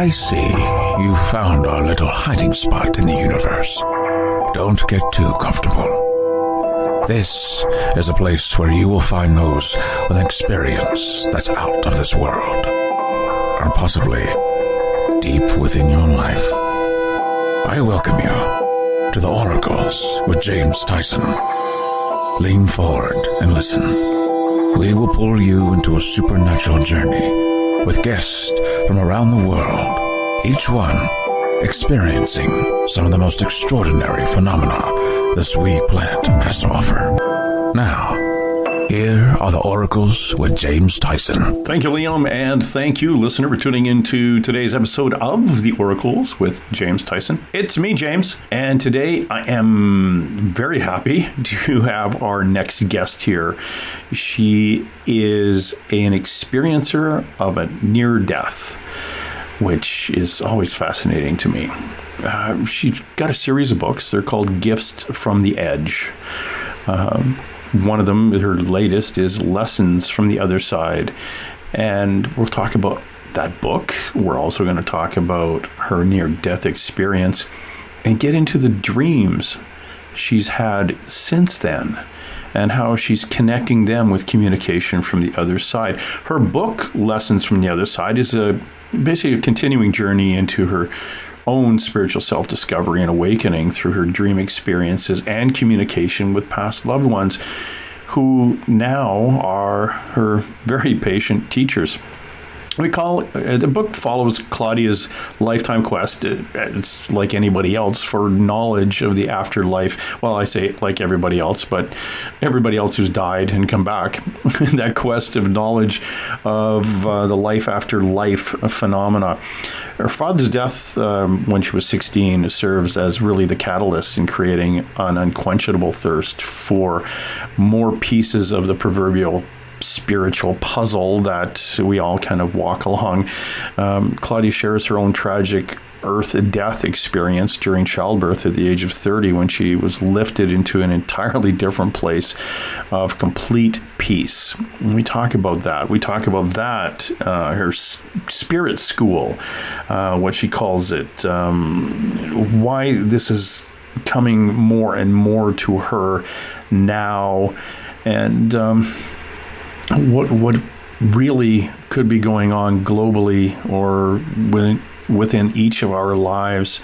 I see you found our little hiding spot in the universe. Don't get too comfortable. This is a place where you will find those with an experience that's out of this world, or possibly deep within your life. I welcome you to the Oracles with James Tyson. Lean forward and listen. We will pull you into a supernatural journey with guests from around the world, each one experiencing some of the most extraordinary phenomena this wee planet has to offer. Now, here are the Oracles with James Tyson. Thank you, Liam, and thank you, listener, for tuning into today's episode of the Oracles with James Tyson. It's me, James, and today I am very happy to have our next guest here. She is an experiencer of a near death, which is always fascinating to me. She's got a series of books. They're called Gifts from the Edge. One of them, her latest, is Lessons from the Other Side. And we'll talk about that book. We're also going to talk about her near-death experience and get into the dreams she's had since then and how she's connecting them with communication from the other side. Her book, Lessons from the Other Side, is basically a continuing journey into her own spiritual self-discovery and awakening through her dream experiences and communication with past loved ones who now are her very patient teachers. We call the book follows Claudia's lifetime quest. It's like anybody else for knowledge of the afterlife. Well, I say like everybody else, but everybody else who's died and come back. That quest of knowledge of the life after life phenomena. Her father's death when she was 16 serves as really the catalyst in creating an unquenchable thirst for more pieces of the proverbial spiritual puzzle that we all kind of walk along. Claudia shares her own tragic death experience during childbirth at the age of 30 when she was lifted into an entirely different place of complete peace. And we talk about that. We talk about that, her spirit school, what she calls it, why this is coming more and more to her now, and what really could be going on globally or within each of our lives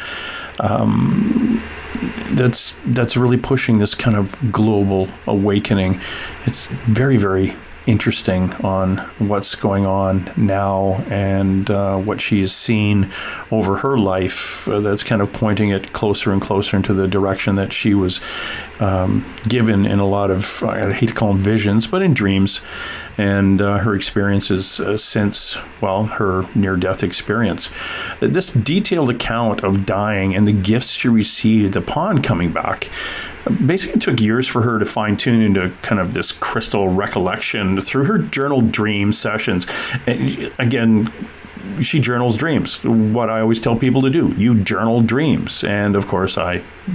that's really pushing this kind of global awakening. It's very, very interesting on what's going on now and what she has seen over her life that's kind of pointing it closer and closer into the direction that she was given in a lot of, I hate to call them visions, but in dreams, and her experiences since, well, her near-death experience. This detailed account of dying and the gifts she received upon coming back basically took years for her to fine-tune into kind of this crystal recollection through her journal dream sessions. And again, she journals dreams. What I always tell people to do, you journal dreams. And of course,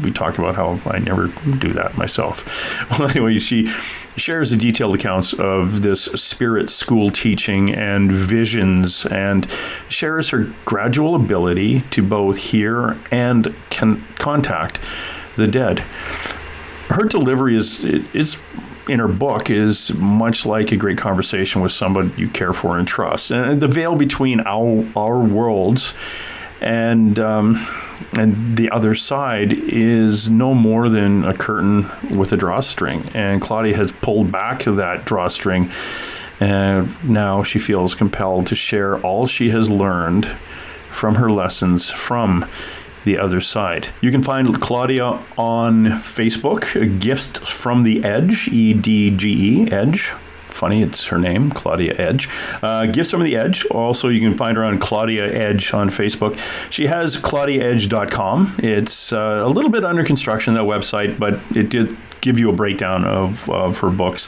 we talk about how I never do that myself. Well, anyway, she shares the detailed accounts of this spirit school teaching and visions, and shares her gradual ability to both hear and contact the dead. Her delivery is in her book is much like a great conversation with somebody you care for and trust. And the veil between our worlds and the other side is no more than a curtain with a drawstring. And Claudia has pulled back that drawstring, and now she feels compelled to share all she has learned from her lessons from the other side. You can find Claudia on Facebook, Gifts from the Edge, EDGE, Edge. Funny, it's her name, Claudia Edge. Gifts from the Edge. Also, you can find her on Claudia Edge on Facebook. She has claudiaedge.com. It's a little bit under construction, that website, but it did give you a breakdown of her books.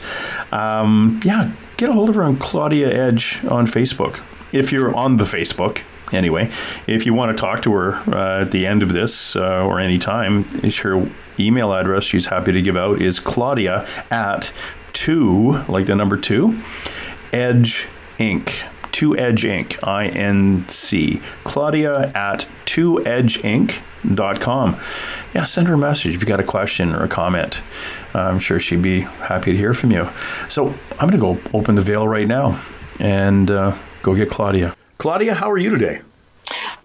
Get a hold of her on Claudia Edge on Facebook. If you're on the Facebook, anyway, if you want to talk to her at the end of this or any time, her email address she's happy to give out is Claudia at 2, like the number 2, Edge Inc. 2Edge Inc., INC. Claudia at 2edgeinc.com. Yeah, send her a message if you got a question or a comment. I'm sure she'd be happy to hear from you. So I'm going to go open the veil right now and go get Claudia. Claudia, how are you today?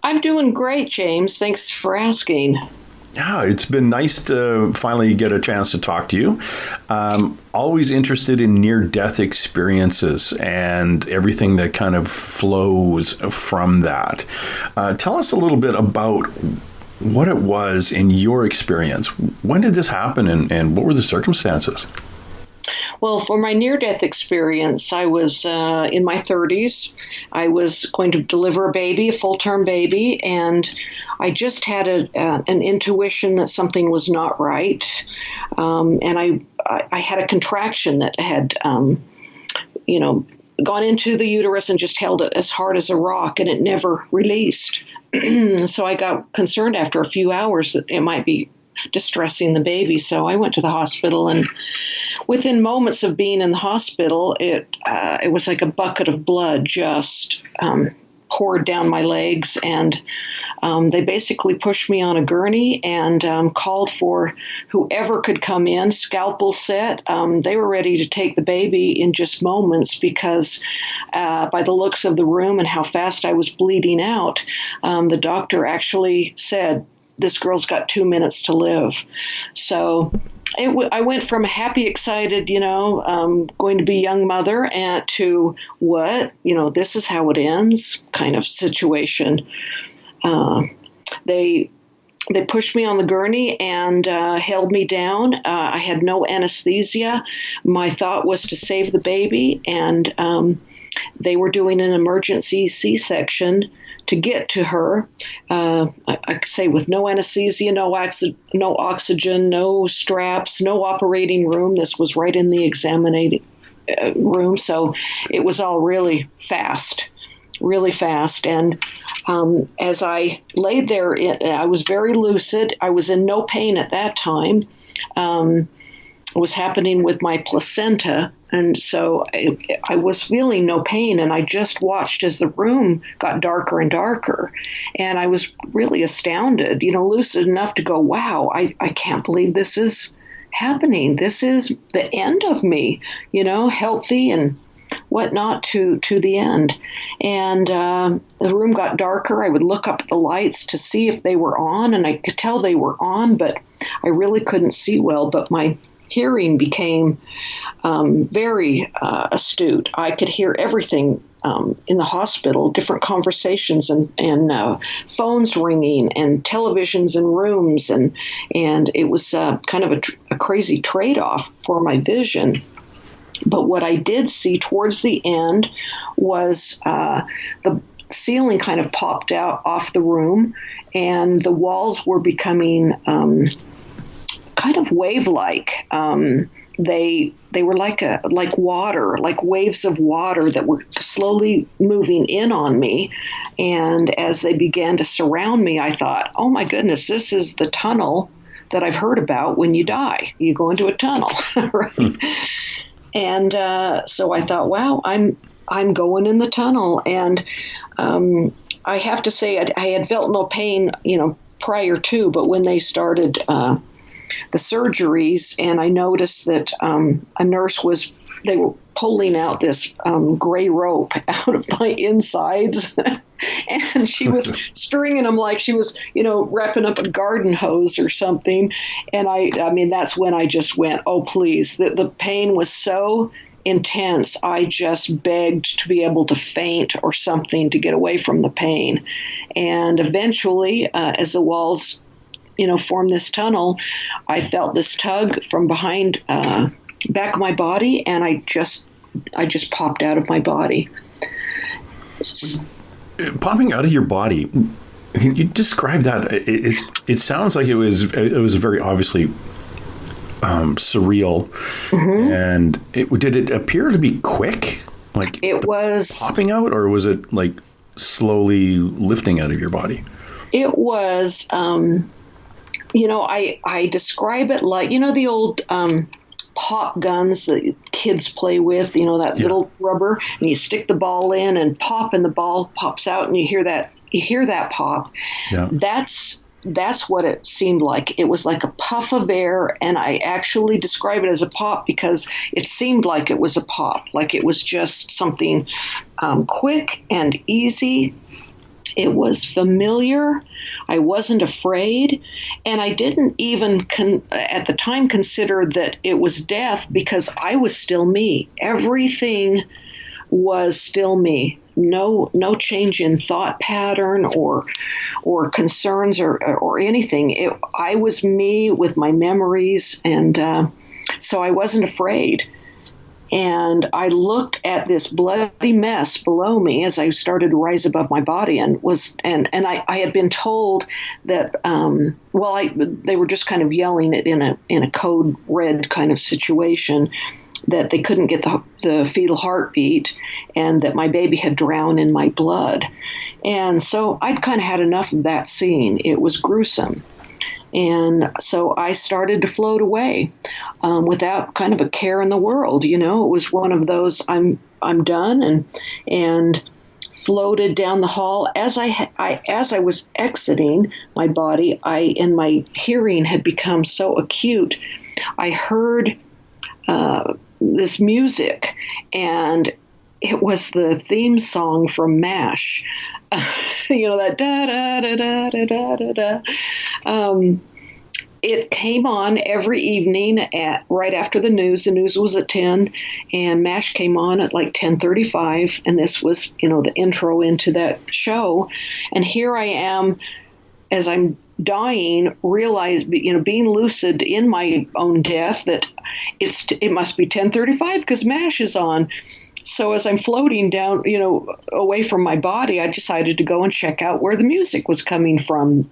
I'm doing great, James. Thanks for asking. Yeah, it's been nice to finally get a chance to talk to you. Always interested in near-death experiences and everything that kind of flows from that. Tell us a little bit about what it was in your experience. When did this happen and what were the circumstances? Well, for my near-death experience, I was in my 30s. I was going to deliver a baby, a full-term baby, and I just had an intuition that something was not right. And I had a contraction that had, gone into the uterus and just held it as hard as a rock, and it never released. So I got concerned after a few hours that it might be distressing the baby. So I went to the hospital, and within moments of being in the hospital, it was like a bucket of blood just poured down my legs, and they basically pushed me on a gurney and called for whoever could come in, scalpel set. They were ready to take the baby in just moments because by the looks of the room and how fast I was bleeding out, the doctor actually said, "This girl's got 2 minutes to live." So I went from a happy, excited, going to be young mother and to what, this is how it ends kind of situation. They pushed me on the gurney and held me down. I had no anesthesia. My thought was to save the baby, and they were doing an emergency C-section to get to her. I say with no anesthesia, no oxygen, no straps, no operating room. This was right in the examining room, so it was all really fast. And as I laid there, I was very lucid. I was in no pain at that time. It was happening with my placenta, and so I was feeling no pain, and I just watched as the room got darker and darker, and I was really astounded, lucid enough to go, wow, I can't believe this is happening. This is the end of me, healthy and whatnot to the end. And the room got darker. I would look up at the lights to see if they were on, and I could tell they were on, but I really couldn't see well. But my hearing became very astute. I could hear everything in the hospital, different conversations and phones ringing and televisions in rooms. And it was kind of a crazy trade-off for my vision. But what I did see towards the end was the ceiling kind of popped out off the room, and the walls were becoming kind of wave-like. They were like water, like waves of water that were slowly moving in on me. And as they began to surround me, I thought, oh my goodness, this is the tunnel that I've heard about when you die. You go into a tunnel, right? And so I thought, wow, I'm going in the tunnel. And I have to say, I had felt no pain, prior to, but when they started the surgeries, and I noticed that a nurse they were pulling out this gray rope out of my insides, and she was stringing them like she was, wrapping up a garden hose or something. And I mean, that's when I just went, oh, please. The pain was so intense. I just begged to be able to faint or something to get away from the pain. And eventually, as the walls form this tunnel, I felt this tug from behind back of my body, and I just popped out of my body. Popping out of your body, can you describe that? It sounds like it was very obviously surreal. Mm-hmm. And did it appear to be quick? Like it was popping out, or was it like slowly lifting out of your body? It was, I describe it like, the old pop guns that kids play with, that little rubber, and you stick the ball in and pop, and the ball pops out, and you hear that pop. Yeah. That's what it seemed like. It was like a puff of air, and I actually describe it as a pop because it seemed like it was a pop, like it was just something quick and easy. It was familiar. I wasn't afraid, and I didn't even at the time consider that it was death because I was still me. Everything was still me. No change in thought pattern or concerns or anything. I was me with my memories, and so I wasn't afraid. And I looked at this bloody mess below me as I started to rise above my body, and I had been told that they were just kind of yelling it in a code red kind of situation, that they couldn't get the fetal heartbeat, and that my baby had drowned in my blood. And so I'd kind of had enough of that scene. It was gruesome. And so I started to float away without kind of a care in the world. It was one of those, I'm done, and floated down the hall. As I was exiting my body, and my hearing had become so acute, I heard this music, and it was the theme song from MASH. That da da da da da da da da. It came on every evening right after the news. The news was at 10, and MASH came on at like 10:35, and this was, the intro into that show. And here I am, as I'm dying, being lucid in my own death, that it must be 10:35 because MASH is on. So as I'm floating down, away from my body, I decided to go and check out where the music was coming from.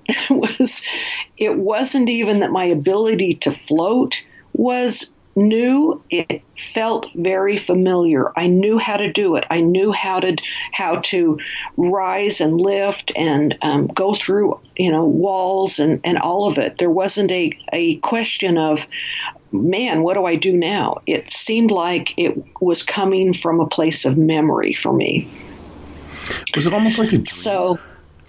It wasn't even that my ability to float was new. It felt very familiar. I knew how to do it. I knew how to rise and lift and go through, walls and all of it. There wasn't a question of, man, what do I do now? It seemed like it was coming from a place of memory for me. Was it almost like a dream? So,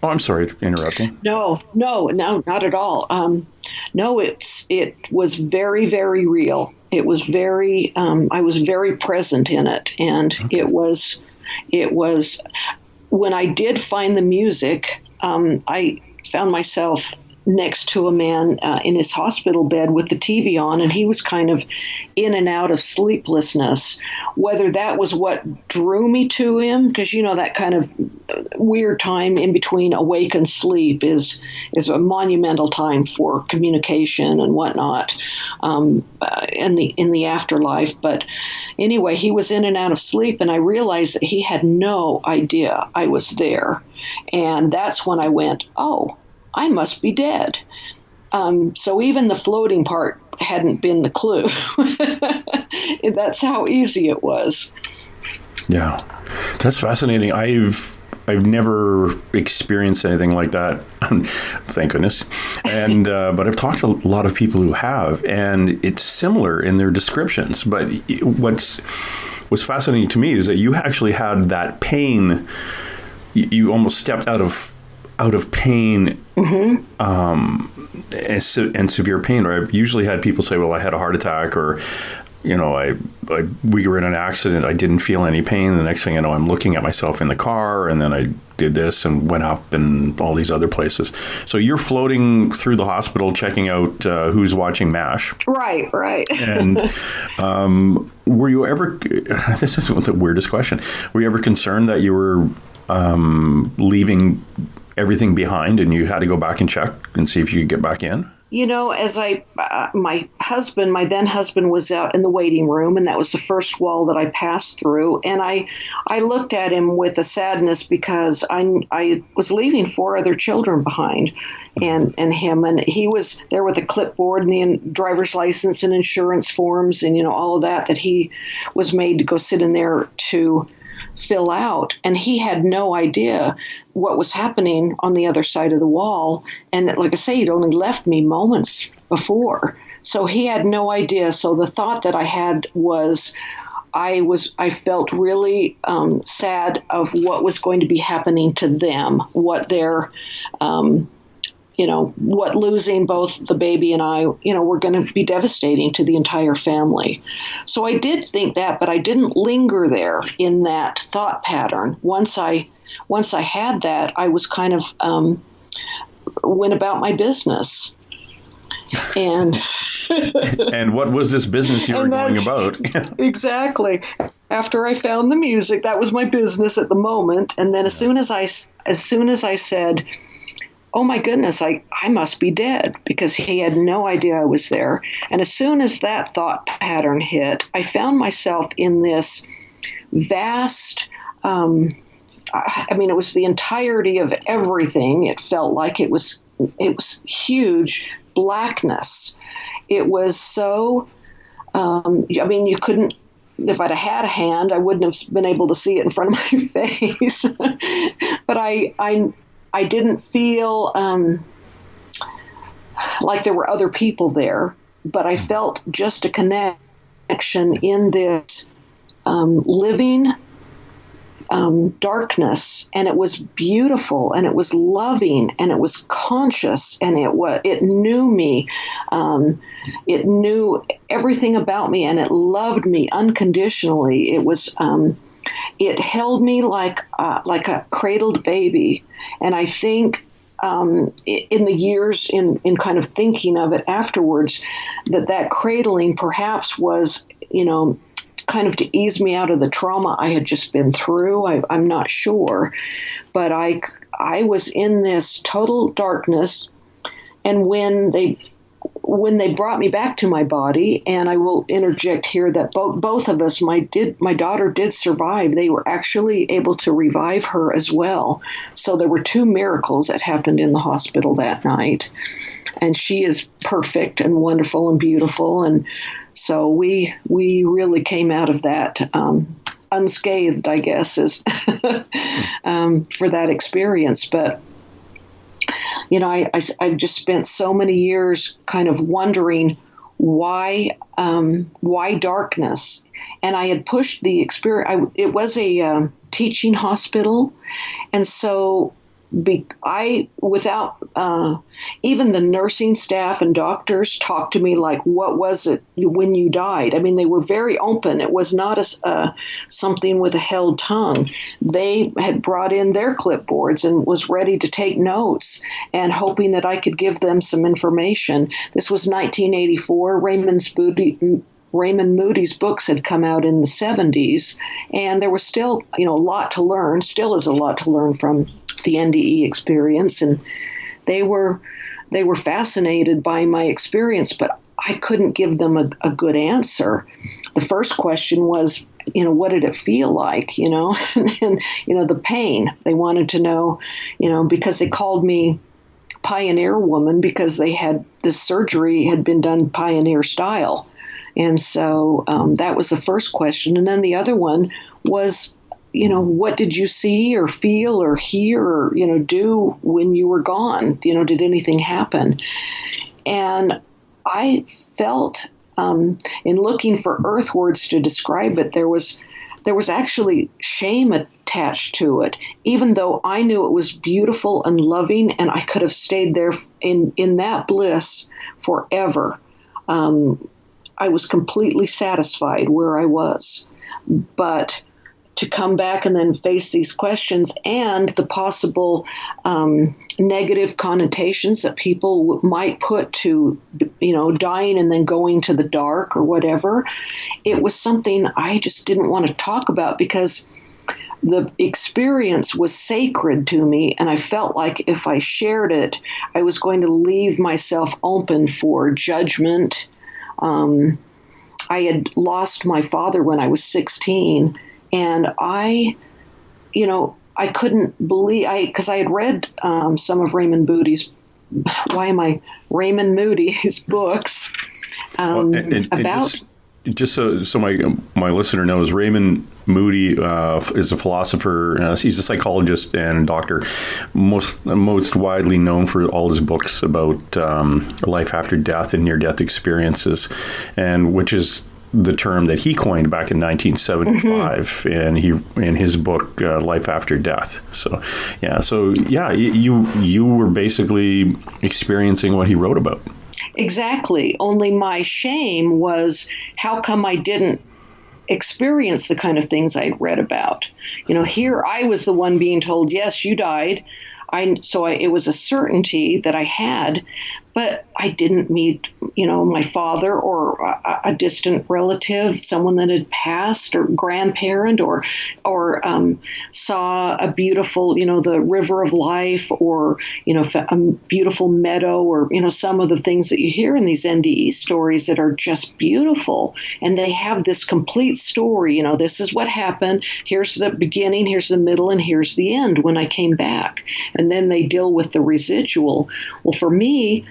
oh, I'm sorry to interrupt you. No, not at all. No, it was very, very real. It was very, I was very present in it. And okay. It was, when I did find the music, I found myself next to a man in his hospital bed with the TV on, and he was kind of in and out of sleeplessness. Whether that was what drew me to him, because that kind of weird time in between awake and sleep is a monumental time for communication and whatnot in the afterlife. But anyway, he was in and out of sleep, and I realized that he had no idea I was there, and that's when I went, oh, I must be dead. So even the floating part hadn't been the clue. That's how easy it was. Yeah, that's fascinating. I've never experienced anything like that, thank goodness. And but I've talked to a lot of people who have, and it's similar in their descriptions. But what's fascinating to me is that you actually had that pain. You almost stepped out of pain, mm-hmm. And severe pain. Or I've usually had people say, well, I had a heart attack, or, we were in an accident. I didn't feel any pain. The next thing I know, I'm looking at myself in the car, and then I did this and went up and all these other places. So you're floating through the hospital, checking out who's watching MASH. Right. And were you ever, this is the weirdest question, were you ever concerned that you were leaving everything behind and you had to go back and check and see if you could get back in? As my then husband was out in the waiting room, and that was the first wall that I passed through. And I looked at him with a sadness because I was leaving 4 other children behind, and him, and he was there with a clipboard and the driver's license and insurance forms and, all of that he was made to go sit in there to fill out, and he had no idea what was happening on the other side of the wall. And like I say, he'd only left me moments before, So he had no idea. So the thought that I had was, I felt really sad of what was going to be happening to them, what their, what losing both the baby and I, were going to be devastating to the entire family. So I did think that, but I didn't linger there in that thought pattern. Once I had that, I was kind of went about my business. And and what was this business you were going about? Exactly. After I found the music, that was my business at the moment. And then as soon as I said, "Oh my goodness, I must be dead," because he had no idea I was there. And as soon as that thought pattern hit, I found myself in this vast, it was the entirety of everything. It felt like it was huge blackness. It was so, you couldn't, if I'd have had a hand, I wouldn't have been able to see it in front of my face. But I didn't feel like there were other people there, but I felt just a connection in this living darkness, and it was beautiful, and it was loving, and it was conscious, and it knew me, it knew everything about me, and it loved me unconditionally. It was it held me like a cradled baby, and I think in the years in kind of thinking of it afterwards, that cradling perhaps was kind of to ease me out of the trauma I had just been through. I'm not sure, but I was in this total darkness, and when they brought me back to my body, and I will interject here that both of us, my daughter did survive. They were actually able to revive her as well. So there were 2 miracles that happened in the hospital that night, and she is perfect and wonderful and beautiful. And so we really came out of that unscathed, I guess, is for that experience. But I've just spent so many years kind of wondering why darkness, and I had pushed the experience. It was a teaching hospital, and so without even the nursing staff and doctors talked to me like, what was it when you died? I mean, they were very open. It was not something with a held tongue. They had brought in their clipboards and was ready to take notes and hoping that I could give them some information. This was 1984. Raymond Moody's books had come out in the 70s, and there was still, a lot to learn, still is a lot to learn from the NDE experience. And they were fascinated by my experience, but I couldn't give them a good answer. The first question was, what did it feel like, and the pain. They wanted to know, because they called me Pioneer Woman because this surgery had been done pioneer style. And so that was the first question. And then the other one was, what did you see or feel or hear or, do when you were gone? Did anything happen? And I felt, in looking for earth words to describe it, there was actually shame attached to it, even though I knew it was beautiful and loving, and I could have stayed there in that bliss forever. I was completely satisfied where I was. But to come back and then face these questions and the possible negative connotations that people might put to, dying and then going to the dark or whatever, it was something I just didn't want to talk about because the experience was sacred to me, and I felt like if I shared it, I was going to leave myself open for judgment. I had lost my father when I was 16, and I couldn't believe, because I had read some of Raymond Moody's books Well, about. just so my listener knows, Raymond Moody is a philosopher. He's a psychologist and doctor, most widely known for all his books about life after death and near-death experiences, and which is the term that he coined back in 1975, and he in his book Life After Death. So you were basically experiencing what he wrote about. Exactly. Only my shame was, how come I didn't experience the kind of things I'd read about? Here I was the one being told, yes, you died. It was a certainty that I had, but I didn't meet, my father or a distant relative, someone that had passed, or grandparent, or saw a beautiful, the river of life, or, a beautiful meadow, or, some of the things that you hear in these NDE stories that are just beautiful. And they have this complete story. This is what happened. Here's the beginning, here's the middle, and here's the end when I came back. And then they deal with the residual. Well, for me,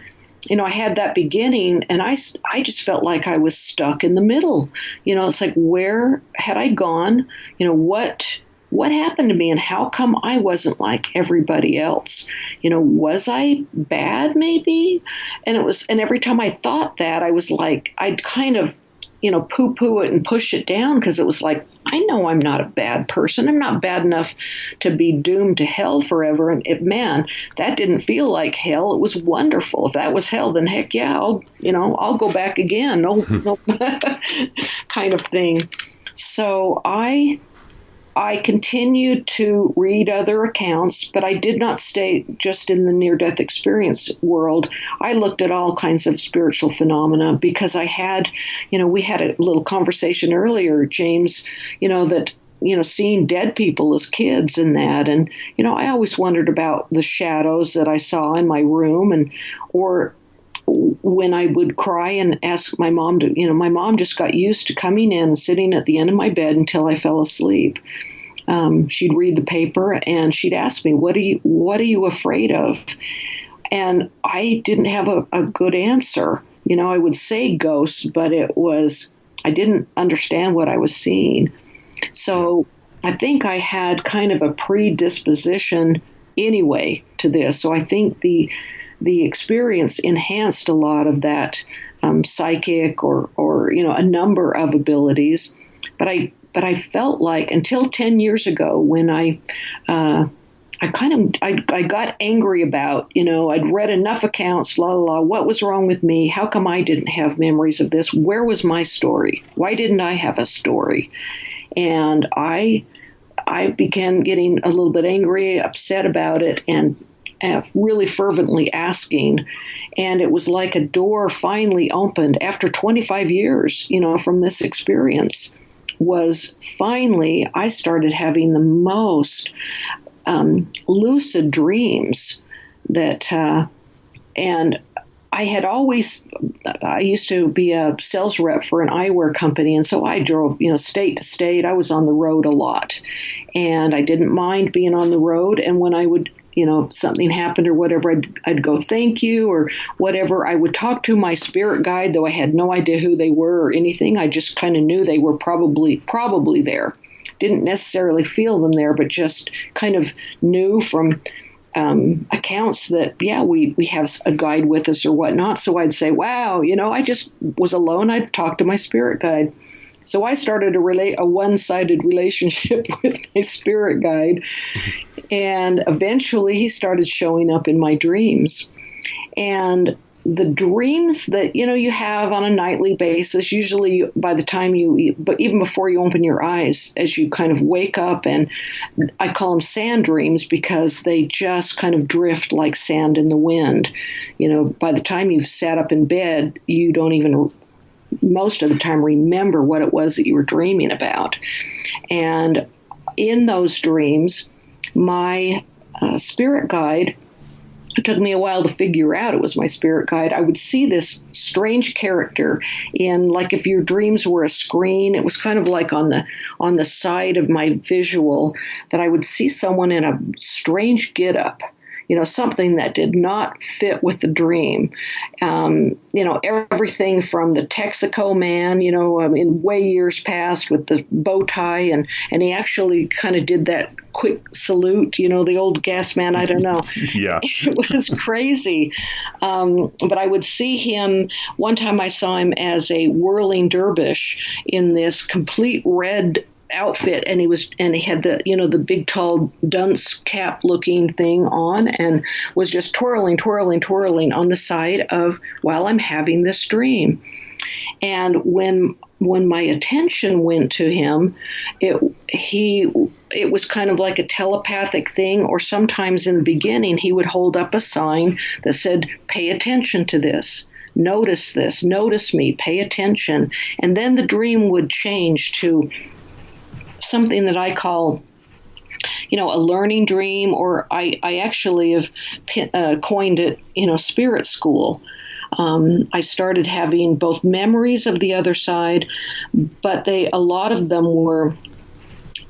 I had that beginning, and I just felt like I was stuck in the middle. It's like, where had I gone? What happened to me, and how come I wasn't like everybody else? Was I bad maybe? And every time I thought that, I was like, I'd kind of, poo-poo it and push it down, because it was like, I know I'm not a bad person. I'm not bad enough to be doomed to hell forever. And man, that didn't feel like hell. It was wonderful. If that was hell, then heck yeah, I'll go back again. No, kind of thing. So I continued to read other accounts, but I did not stay just in the near-death experience world. I looked at all kinds of spiritual phenomena, because I had, we had a little conversation earlier, James, that, seeing dead people as kids and that. And, I always wondered about the shadows that I saw in my room, or when I would cry and ask my mom to, my mom just got used to coming in and sitting at the end of my bed until I fell asleep. She'd read the paper and she'd ask me, what are you afraid of? And I didn't have a good answer. I would say ghosts, but I didn't understand what I was seeing. So I think I had kind of a predisposition anyway to this. So I think the experience enhanced a lot of that psychic or a number of abilities. But I felt like, until 10 years ago, when I got angry about, I'd read enough accounts, what was wrong with me? How come I didn't have memories of this? Where was my story? Why didn't I have a story? And I began getting a little bit angry, upset about it, and really fervently asking. And it was like a door finally opened after 25 years, from this experience. Was finally, I started having the most lucid dreams that, and I used to be a sales rep for an eyewear company. And so I drove, state to state. I was on the road a lot, and I didn't mind being on the road. And when I would, something happened or whatever, I'd go, thank you, or whatever. I would talk to my spirit guide, though I had no idea who they were or anything. I just kind of knew they were probably there. Didn't necessarily feel them there, but just kind of knew from accounts that, we have a guide with us or whatnot. So I'd say, wow, I just was alone. I'd talk to my spirit guide. So I started a one-sided relationship with my spirit guide. And eventually he started showing up in my dreams. And the dreams that, you have on a nightly basis, usually by the time but even before you open your eyes, as you kind of wake up, and I call them sand dreams because they just kind of drift like sand in the wind. By the time you've sat up in bed, you don't even most of the time remember what it was that you were dreaming about. And in those dreams, my spirit guide, it took me a while to figure out it was my spirit guide. I would see this strange character in, like, if your dreams were a screen, it was kind of like on the side of my visual, that I would see someone in a strange getup. something that did not fit with the dream. Everything from the Texaco man, in way years past with the bow tie, and he actually kind of did that quick salute, the old gas man, I don't know. Yeah. It was crazy. But I would see him, one time I saw him as a whirling dervish in this complete red outfit, and he had the big tall dunce cap looking thing on, and was just twirling on the side of while I'm having this dream. And when my attention went to him, it was kind of like a telepathic thing, or sometimes in the beginning he would hold up a sign that said, "Pay attention to this. Notice this. Notice me. Pay attention." And then the dream would change to something that I call, a learning dream, or I actually have coined it, spirit school. I started having both memories of the other side, but a lot of them were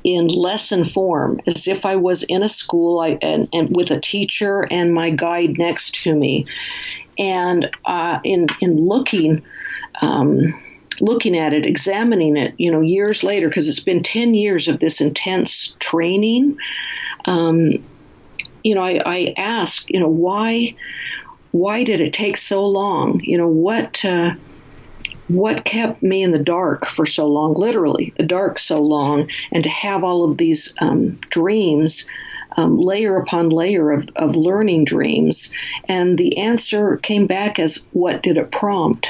in lesson form, as if I was in a school and with a teacher and my guide next to me. And in looking at it, examining it, years later, because it's been 10 years of this intense training, I ask, why did it take so long? What kept me in the dark for so long, literally the dark so long, and to have all of these dreams, layer upon layer of learning dreams. And the answer came back as, what did it prompt?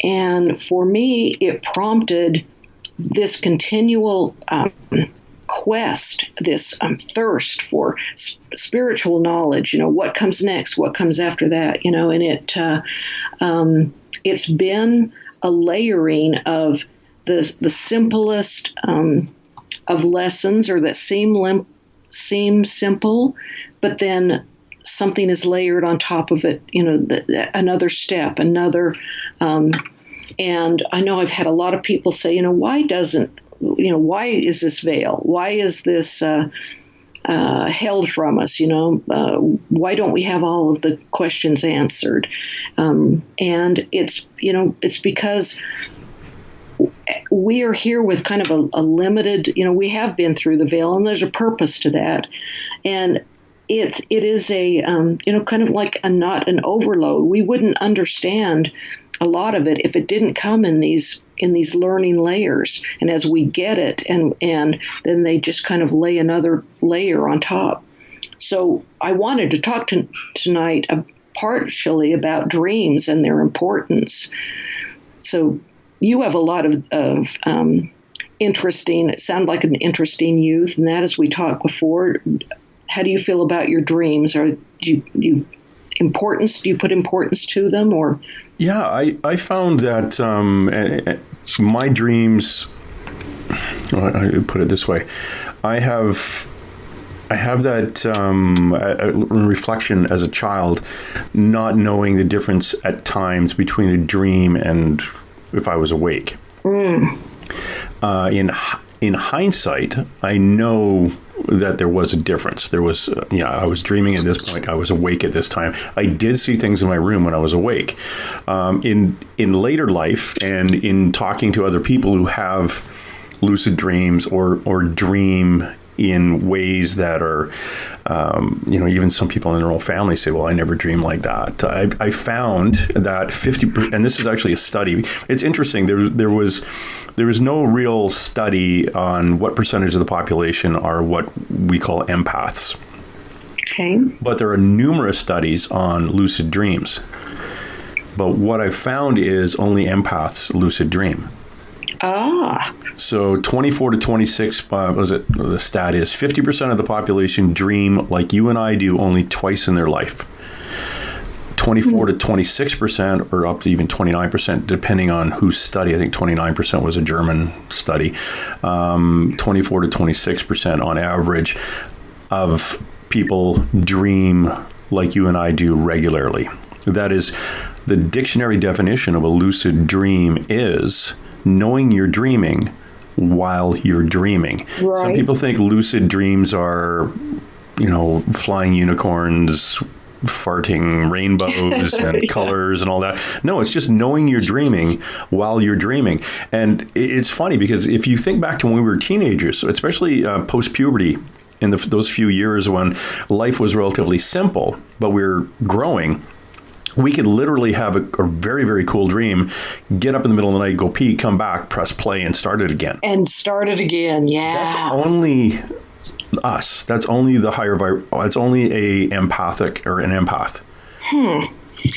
And for me, it prompted this continual quest, this thirst for spiritual knowledge. What comes next? What comes after that? And it's been a layering of the simplest of lessons, or that seem simple, but then something is layered on top of it. Another step, another. And I know I've had a lot of people say, why is this veil? Why is this held from us? Why don't we have all of the questions answered? And it's because we are here with kind of a limited, we have been through the veil, and there's a purpose to that. And it is a, kind of like not an overload. We wouldn't understand a lot of it if it didn't come in these learning layers. And as we get it, and then they just kind of lay another layer on top. So I wanted to talk tonight partially about dreams and their importance. So you have a lot of interesting, it sounded like an interesting youth, and that, as we talked before, how do you feel about your dreams? Do you put importance to them, or? Yeah, I found that my dreams, I put it this way, I have that reflection as a child, not knowing the difference at times between a dream and if I was awake. In hindsight, I know that there was a difference. There was, I was dreaming at this point. I was awake at this time. I did see things in my room when I was awake. In later life, and in talking to other people who have lucid dreams or dream in ways that are, even some people in their own family say, well, I never dream like that. I found that 50%, and this is actually a study. It's interesting. There was no real study on what percentage of the population are what we call empaths. Okay. But there are numerous studies on lucid dreams. But what I found is only empaths lucid dream. So 24 to 26, the stat is 50% of the population dream like you and I do only twice in their life. 24 to 26%, or up to even 29%, depending on whose study. I think 29% was a German study. 24 to 26% on average of people dream like you and I do regularly. That is, the dictionary definition of a lucid dream is knowing you're dreaming while you're dreaming. Right. Some people think lucid dreams are flying unicorns, farting rainbows and colors and all that. No, it's just knowing you're dreaming while you're dreaming. And it's funny because if you think back to when we were teenagers, especially post-puberty, in those few years when life was relatively simple, but we were growing, we could literally have a very, very cool dream, get up in the middle of the night, go pee, come back, press play, and start it again. Yeah. That's only us. That's only the higher it's only a empathic or an empath.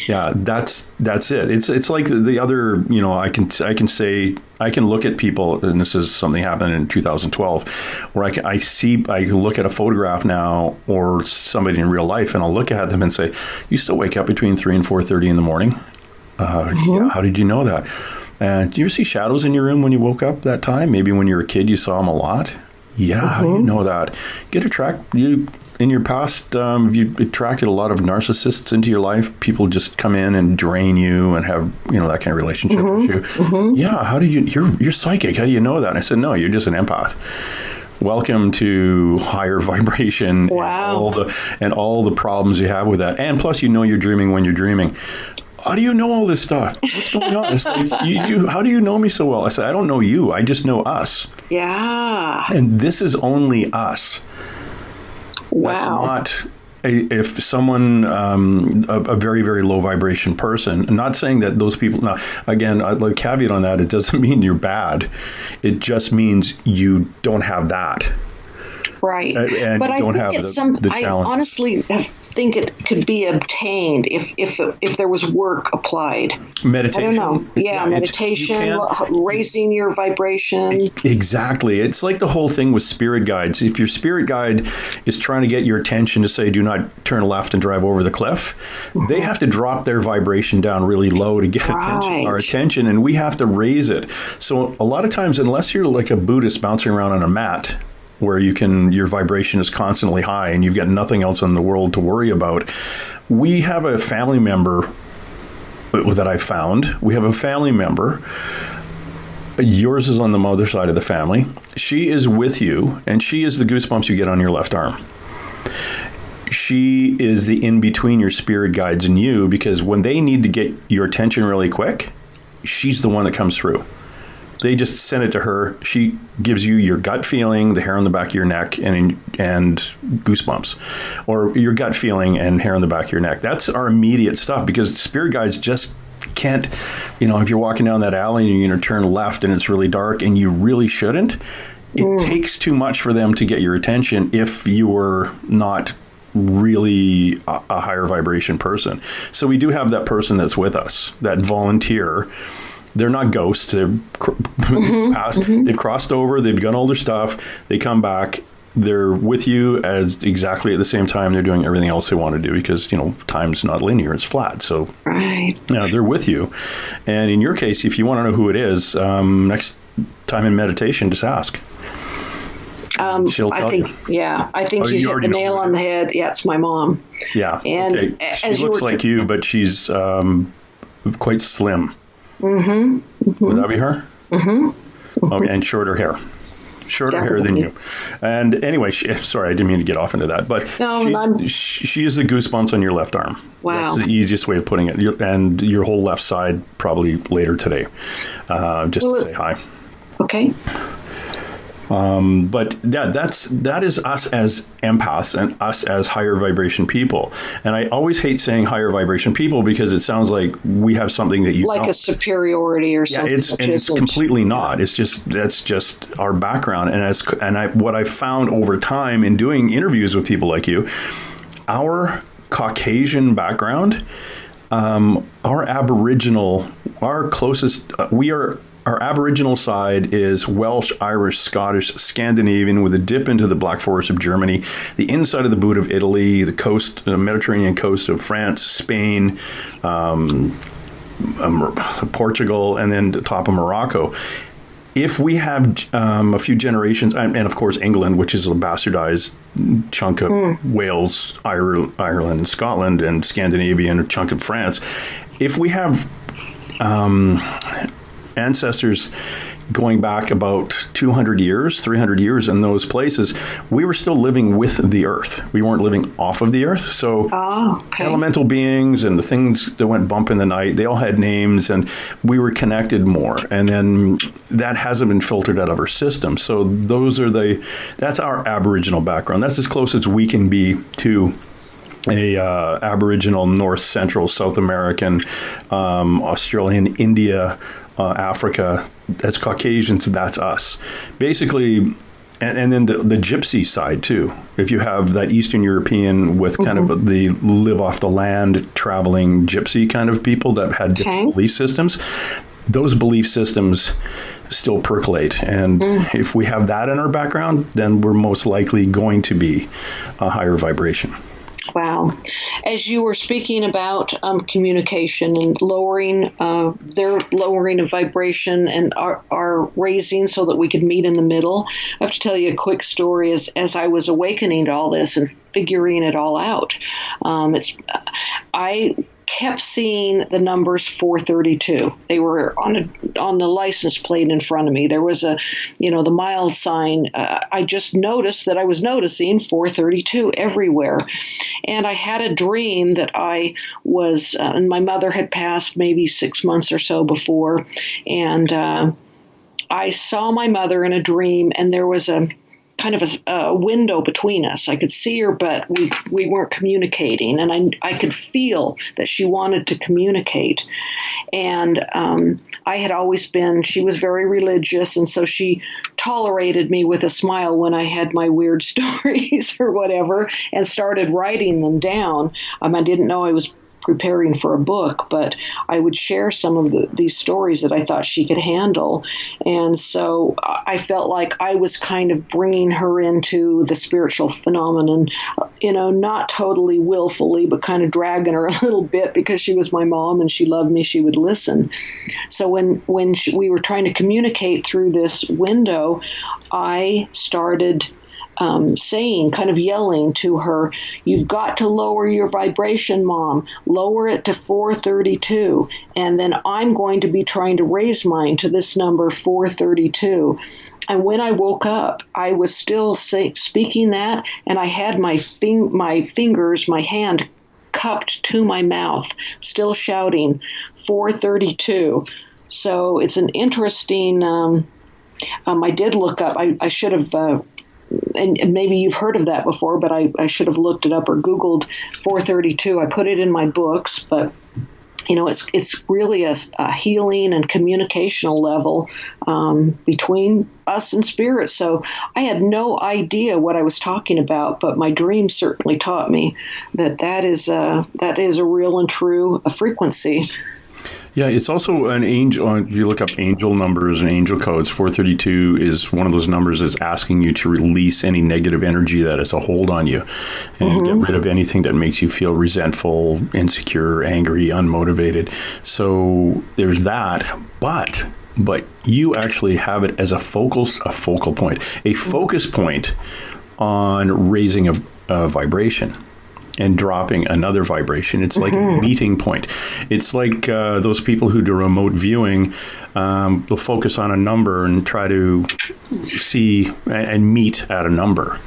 Yeah, that's it. It's like the other, I can look at people, and this is something happened in 2012, where I can look at a photograph now or somebody in real life, and I'll look at them and say, you still wake up between 3 and 4:30 in the morning? Yeah, how did you know that? And do you ever see shadows in your room when you woke up that time? Maybe when you were a kid, you saw them a lot. Yeah, how do you know that? In your past, you attracted a lot of narcissists into your life. People just come in and drain you and have, that kind of relationship with you. Yeah, how do you're psychic. How do you know that? And I said, no, you're just an empath. Welcome to higher vibration. Wow. And all the problems you have with that. And plus, you're dreaming when you're dreaming. How do you know all this stuff? What's going on? It's like, how do you know me so well? I said, I don't know you. I just know us. Yeah. And this is only us. Wow. That's not if someone, a very, very low vibration person, I'm not saying that those people, now, again, I'd like caveat on that, it doesn't mean you're bad. It just means you don't have that. Right. And but I don't think have it's the I honestly think it could be obtained if there was work applied. Meditation. I don't know. Yeah, meditation, raising your vibration. Exactly. It's like the whole thing with spirit guides. If your spirit guide is trying to get your attention to say, do not turn left and drive over the cliff, they have to drop their vibration down really low to get our attention, and we have to raise it. So a lot of times, unless you're like a Buddhist bouncing around on a mat, where your vibration is constantly high and you've got nothing else in the world to worry about. We have a family member that I found. We have a family member. Yours is on the mother side of the family. She is with you, and she is the goosebumps you get on your left arm. She is the in-between your spirit guides and you, because when they need to get your attention really quick, she's the one that comes through. They just send it to her. She gives you your gut feeling, the hair on the back of your neck, and goosebumps, or your gut feeling and hair on the back of your neck. That's our immediate stuff, because spirit guides just can't, if you're walking down that alley and you're going to turn left and it's really dark and you really shouldn't, it takes too much for them to get your attention if you were not really a higher vibration person. So we do have that person that's with us, that volunteer. They're not ghosts. They're They've crossed over. They've done all their stuff. They come back. They're with you as exactly at the same time they're doing everything else they want to do, because, time's not linear. It's flat. So they're with you. And in your case, if you want to know who it is, next time in meditation, just ask. She'll tell you. Yeah, I think you hit the nail on the head. Yeah, it's my mom. Yeah. And she looks like you, but she's quite slim. Would that be her? Okay, and shorter hair. Shorter hair than you. And anyway, sorry, I didn't mean to get off into that, but she is the goosebumps on your left arm. Wow. That's the easiest way of putting it. And your whole left side probably later today, just to say hi. Okay. But yeah, that is us as empaths and us as higher vibration people. And I always hate saying higher vibration people, because it sounds like we have something that you like don't. A superiority or something. It's completely not. That's just our background. And what I've found over time in doing interviews with people like you, our Caucasian background, our Aboriginal, our closest, our Aboriginal side is Welsh, Irish, Scottish, Scandinavian, with a dip into the Black Forest of Germany, the inside of the boot of Italy, the coast, the Mediterranean coast of France, Spain, Portugal, and then the top of Morocco. If we have a few generations, and of course England, which is a bastardized chunk of Wales, Ireland, Scotland, and Scandinavian, a chunk of France, if we have ancestors going back about 200 years, 300 years in those places, we were still living with the earth. We weren't living off of the earth. So elemental beings and the things that went bump in the night, they all had names, and we were connected more. And then that hasn't been filtered out of our system. So that's our Aboriginal background. That's as close as we can be to a Aboriginal, North Central, South American, Australian, India, Africa. That's Caucasians. That's us. Basically, and then the gypsy side too. If you have that Eastern European with kind of the live off the land, traveling gypsy kind of people that had different belief systems, those belief systems still percolate. And if we have that in our background, then we're most likely going to be a higher vibration. Wow. As you were speaking about communication and lowering a vibration and our raising so that we could meet in the middle, I have to tell you a quick story as I was awakening to all this and figuring it all out. I kept seeing the numbers 432. They were on the license plate in front of me. There was the mile sign. I just noticed that I was noticing 432 everywhere. And I had a dream that I was, and my mother had passed maybe 6 months or so before. And I saw my mother in a dream, and there was a kind of a window between us. I could see her, but we weren't communicating. And I could feel that she wanted to communicate. And I had always she was very religious. And so she tolerated me with a smile when I had my weird stories or whatever and started writing them down. I didn't know I was preparing for a book, but I would share some of these stories that I thought she could handle. And so I felt like I was kind of bringing her into the spiritual phenomenon, not totally willfully, but kind of dragging her a little bit because she was my mom and she loved me. She would listen. So when we were trying to communicate through this window, I started saying, kind of yelling to her, "You've got to lower your vibration, Mom. Lower it to 432. And then I'm going to be trying to raise mine to this number 432. And when I woke up, I was still speaking that, and I had my fingers, my hand cupped to my mouth, still shouting 432. So it's an interesting, I did look up, I should have, and maybe you've heard of that before, but I should have looked it up or Googled 432. I put it in my books, but it's really a healing and communicational level between us and spirit. So I had no idea what I was talking about, but my dream certainly taught me that is a real and true frequency. Yeah, it's also an angel. If you look up angel numbers and angel codes, 432 is one of those numbers that's asking you to release any negative energy that is a hold on you and get rid of anything that makes you feel resentful, insecure, angry, unmotivated. So there's that. But you actually have it as a focal point, a focus point on raising a vibration and dropping another vibration. It's like a meeting point. It's like those people who do remote viewing, they'll focus on a number and try to see and meet at a number.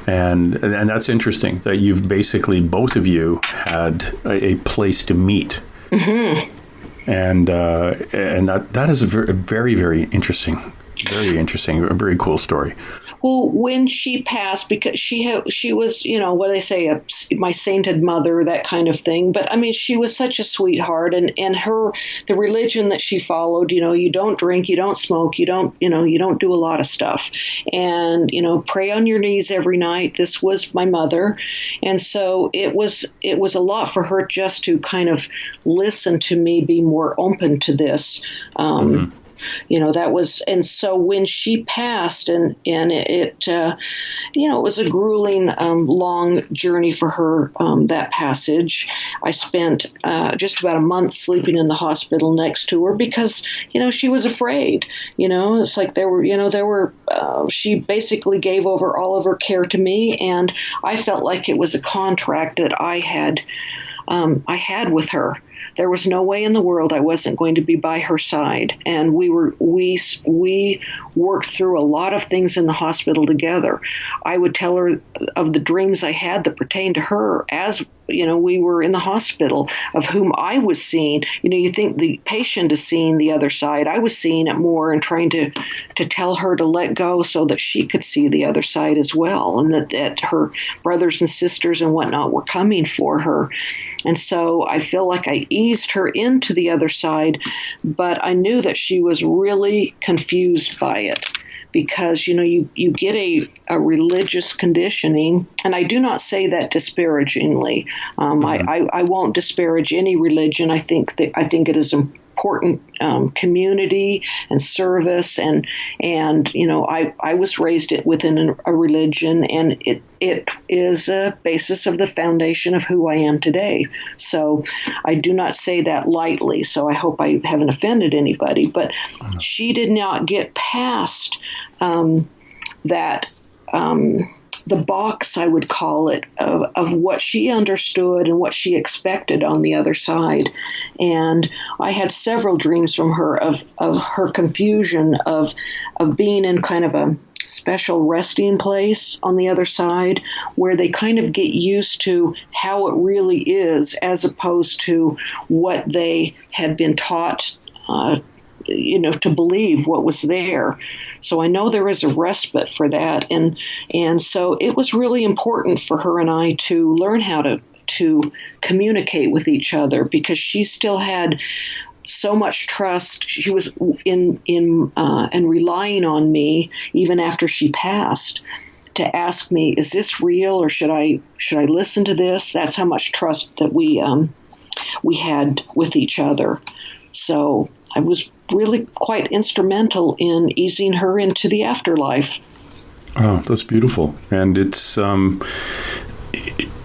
And that's interesting that you've basically, both of you had a place to meet. And that is a very, very interesting, a very cool story. Well, when she passed, because she was, what they say, my sainted mother, that kind of thing. But I mean, she was such a sweetheart, and the religion that she followed, you don't drink, you don't smoke, you don't do a lot of stuff, and pray on your knees every night. This was my mother, and so it was a lot for her just to kind of listen to me, be more open to this. That was, and so when she passed, and it was a grueling, long journey for her, that passage. I spent just about a month sleeping in the hospital next to her because, she was afraid. It's like she basically gave over all of her care to me, and I felt like it was a contract that I had I had with her. There was no way in the world I wasn't going to be by her side. And we worked through a lot of things in the hospital together. I would tell her of the dreams I had that pertained to her as we were in the hospital, of whom I was seeing. You think the patient is seeing the other side. I was seeing it more and trying to tell her to let go so that she could see the other side as well, and that her brothers and sisters and whatnot were coming for her. And so I feel like I eased her into the other side, but I knew that she was really confused by it. Because, you get a religious conditioning, and I do not say that disparagingly. I won't disparage any religion. I think it is important community and service, and I was raised within a religion, and it is a basis of the foundation of who I am today. So I do not say that lightly. So I hope I haven't offended anybody. But she did not get past that. The box, I would call it, of what she understood and what she expected on the other side. And I had several dreams from her of her confusion of being in kind of a special resting place on the other side, where they kind of get used to how it really is, as opposed to what they had been taught to believe what was there. So I know there is a respite for that. And so it was really important for her and I to learn how to communicate with each other, because she still had so much trust. She was in and relying on me even after she passed to ask me, is this real, or should I listen to this? That's how much trust that we had with each other. So I was really quite instrumental in easing her into the afterlife. Oh, that's beautiful. And it's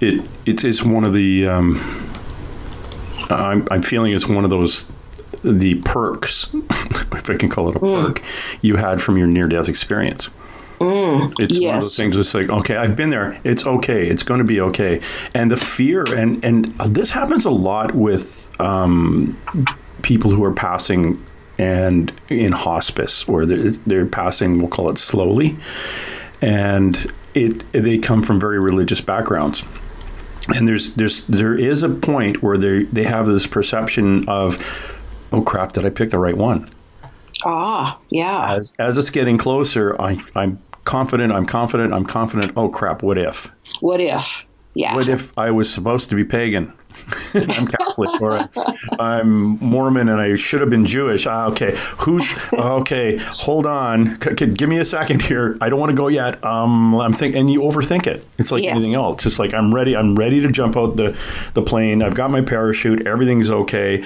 it's one of the I'm feeling it's one of those, the perks, if I can call it a perk, you had from your near-death experience. It's one of those things. It's like, okay, I've been there. It's okay. It's going to be okay. And the fear, and this happens a lot with people who are passing and in hospice, or they're passing, we'll call it slowly, and they come from very religious backgrounds. And there is a point where they have this perception of, oh crap, did I pick the right one? Ah, yeah. As it's getting closer, I'm confident. Oh crap, what if? What if? Yeah. What if I was supposed to be pagan? I'm Catholic, or I'm Mormon, and I should have been Jewish. Okay, okay, hold on. Give me a second here. I don't want to go yet. I'm thinking, and you overthink it. It's like anything else. It's like, I'm ready to jump out the plane. I've got my parachute. Everything's okay.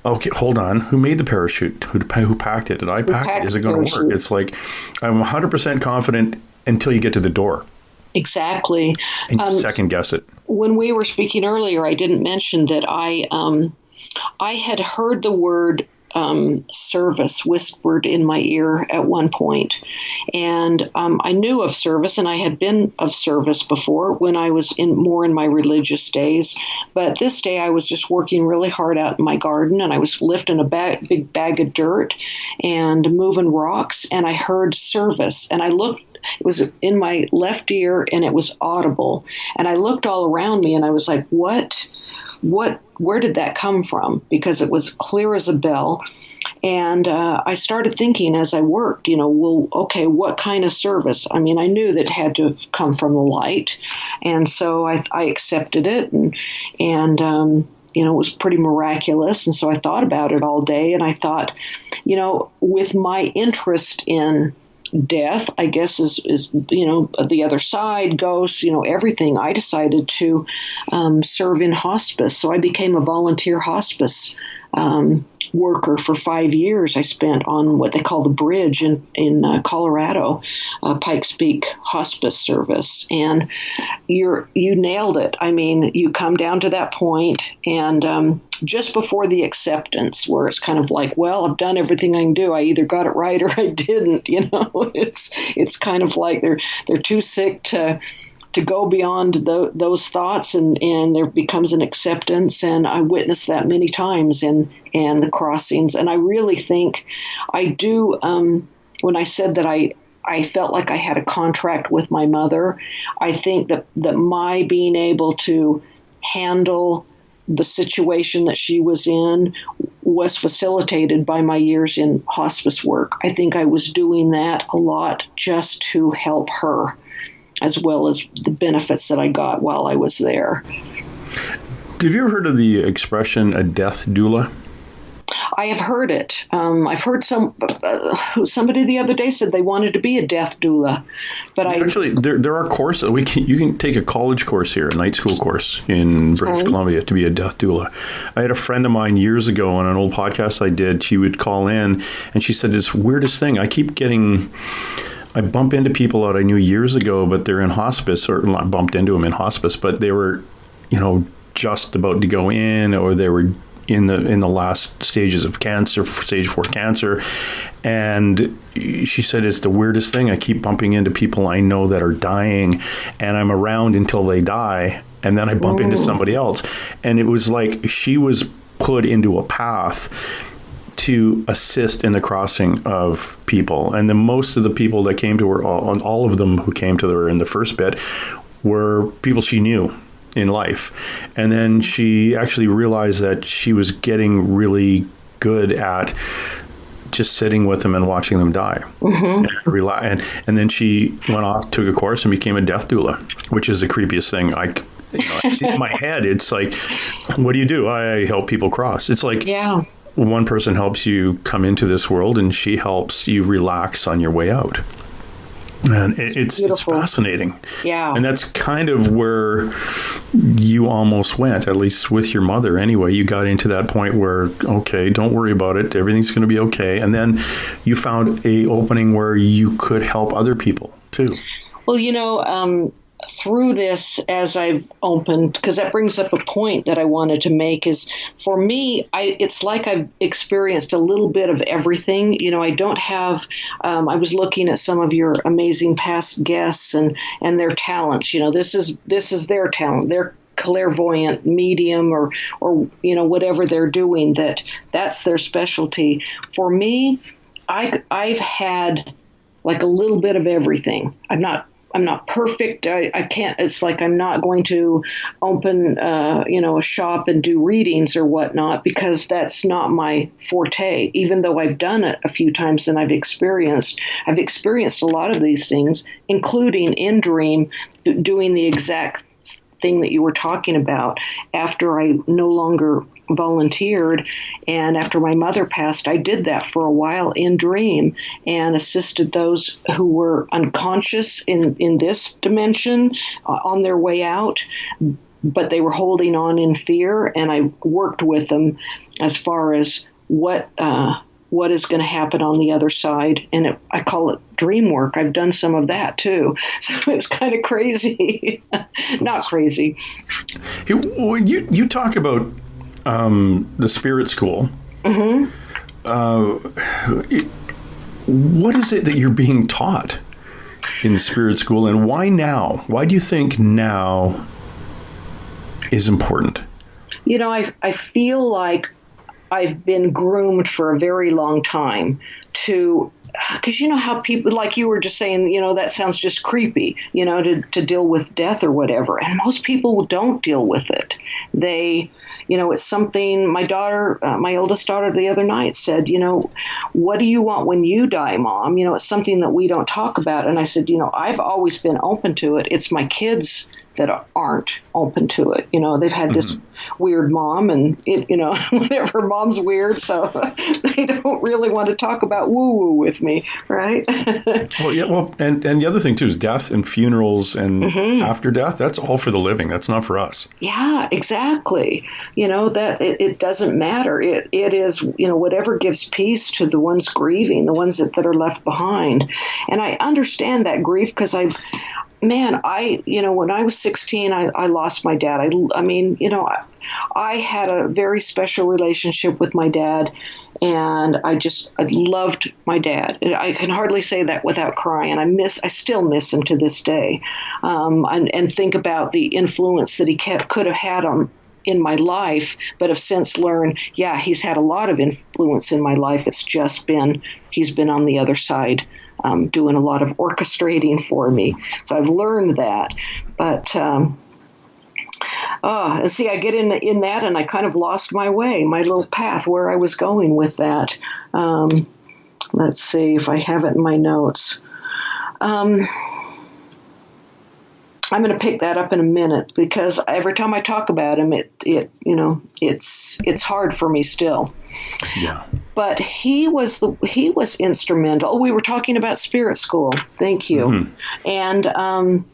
Okay, hold on. Who made the parachute? Who packed it? Did I pack it? Is it going to work? It's like, I'm 100% confident until you get to the door. Exactly. And you second guess it. When we were speaking earlier, I didn't mention that I had heard the word service whispered in my ear at one point. And I knew of service, and I had been of service before when I was more in my religious days. But this day I was just working really hard out in my garden, and I was lifting a big bag of dirt and moving rocks, and I heard service. And I looked. It was in my left ear, and it was audible. And I looked all around me, and I was like, what, where did that come from? Because it was clear as a bell. And I started thinking as I worked, well, okay, what kind of service? I mean, I knew that it had to have come from the light. And so I accepted it, and it was pretty miraculous. And so I thought about it all day, and I thought, with my interest in death, I guess, is the other side, ghosts, everything. I decided to serve in hospice. So I became a volunteer hospice worker for 5 years. I spent on what they call the bridge in Colorado, Pikes Peak Hospice Service. And you nailed it. I mean, you come down to that point, and just before the acceptance, where it's kind of like, well, I've done everything I can do. I either got it right or I didn't. It's kind of like they're too sick to to go beyond those thoughts, and there becomes an acceptance. And I witnessed that many times in the crossings. And I really think I do, when I said that I felt like I had a contract with my mother, I think that my being able to handle the situation that she was in was facilitated by my years in hospice work. I think I was doing that a lot just to help her, as well as the benefits that I got while I was there. Have you ever heard of the expression a death doula? I have heard it. I've heard somebody the other day said they wanted to be a death doula, but actually there are courses. You can take a college course here, a night school course in British Columbia to be a death doula. I had a friend of mine years ago on an old podcast I did. She would call in and she said, "This weirdest thing. I bump into people that I knew years ago, but they're in hospice, or not bumped into them in hospice, but they were, just about to go in, or they were in the last stages of cancer, stage 4 cancer." And she said, "It's the weirdest thing. I keep bumping into people I know that are dying, and I'm around until they die, and then I bump into somebody else." And it was like she was put into a path to assist in the crossing of people. And most of the people that came to her, all of them who came to her in the first bit, were people she knew in life. And then she actually realized that she was getting really good at just sitting with them and watching them die. And then she went off, took a course, and became a death doula, which is the creepiest thing. In my head, it's like, what do you do? I help people cross. It's like, one person helps you come into this world, and she helps you relax on your way out. And it's fascinating. Yeah. And that's kind of where you almost went, at least with your mother anyway. You got into that point where, okay, don't worry about it. Everything's going to be okay. And then you found a opening where you could help other people too. Well, through this, as I've opened, because that brings up a point that I wanted to make, is for me, it's like I've experienced a little bit of everything. I don't have, I was looking at some of your amazing past guests and their talents. This is their talent. They're clairvoyant, medium, or whatever they're doing, that's their specialty. For me, I've had like a little bit of everything. I'm not perfect. I can't, it's like I'm not going to open, a shop and do readings or whatnot, because that's not my forte, even though I've done it a few times and I've experienced a lot of these things, including in dream, doing the exact thing that you were talking about. After I no longer volunteered, and after my mother passed, I did that for a while in dream and assisted those who were unconscious in this dimension on their way out, but they were holding on in fear, and I worked with them as far as what is going to happen on the other side. And I call it dream work. I've done some of that too. So it's kind of crazy. Not crazy. You talk about the spirit school. What is it that you're being taught in the spirit school, and why now? Why do you think now is important? I feel like I've been groomed for a very long time because how people, like you were just saying, that sounds just creepy, to deal with death or whatever. And most people don't deal with it. They, it's something. My daughter, my oldest daughter, the other night said, "What do you want when you die, Mom?" It's something that we don't talk about. And I said, I've always been open to it. It's my kids that aren't open to it. They've had this weird mom, and whatever, mom's weird, so they don't really want to talk about woo-woo with me, right? And the other thing too is death and funerals and after death. That's all for the living. That's not for us. Yeah, exactly. That it doesn't matter. It is, whatever gives peace to the ones grieving, the ones that are left behind. And I understand that grief, because when I was 16, I lost my dad. I had a very special relationship with my dad, And I loved my dad. I can hardly say that without crying. I still miss him to this day, and think about the influence that he could have had in my life, but have since learned, yeah, he's had a lot of influence in my life. It's just he's been on the other side, doing a lot of orchestrating for me. So I've learned that. But see, I get in that, and I kind of lost my way, my little path, where I was going with that. Let's see if I have it in my notes. I'm going to pick that up in a minute, because every time I talk about him, it's hard for me still. Yeah. But he was instrumental. Oh, we were talking about spirit school. Thank you. Mm-hmm. And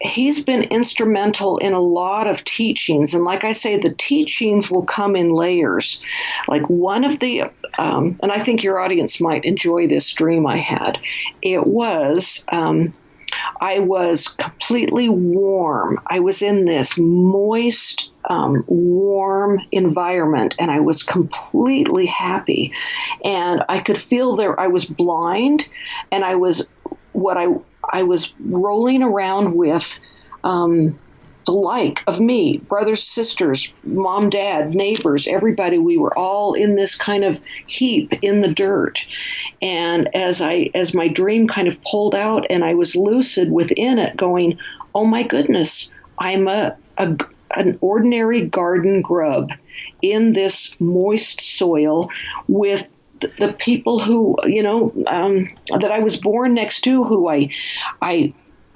he's been instrumental in a lot of teachings. And like I say, the teachings will come in layers. Like one of the, and I think your audience might enjoy this dream I had. It was, I was completely warm. I was in this moist, warm environment, and I was completely happy. And I could feel I was blind, and I was rolling around with the like of me, brothers, sisters, mom, dad, neighbors, everybody. We were all in this kind of heap in the dirt. And as my dream kind of pulled out and I was lucid within it, going, oh my goodness, I'm an ordinary garden grub in this moist soil with the people who, that I was born next to, who I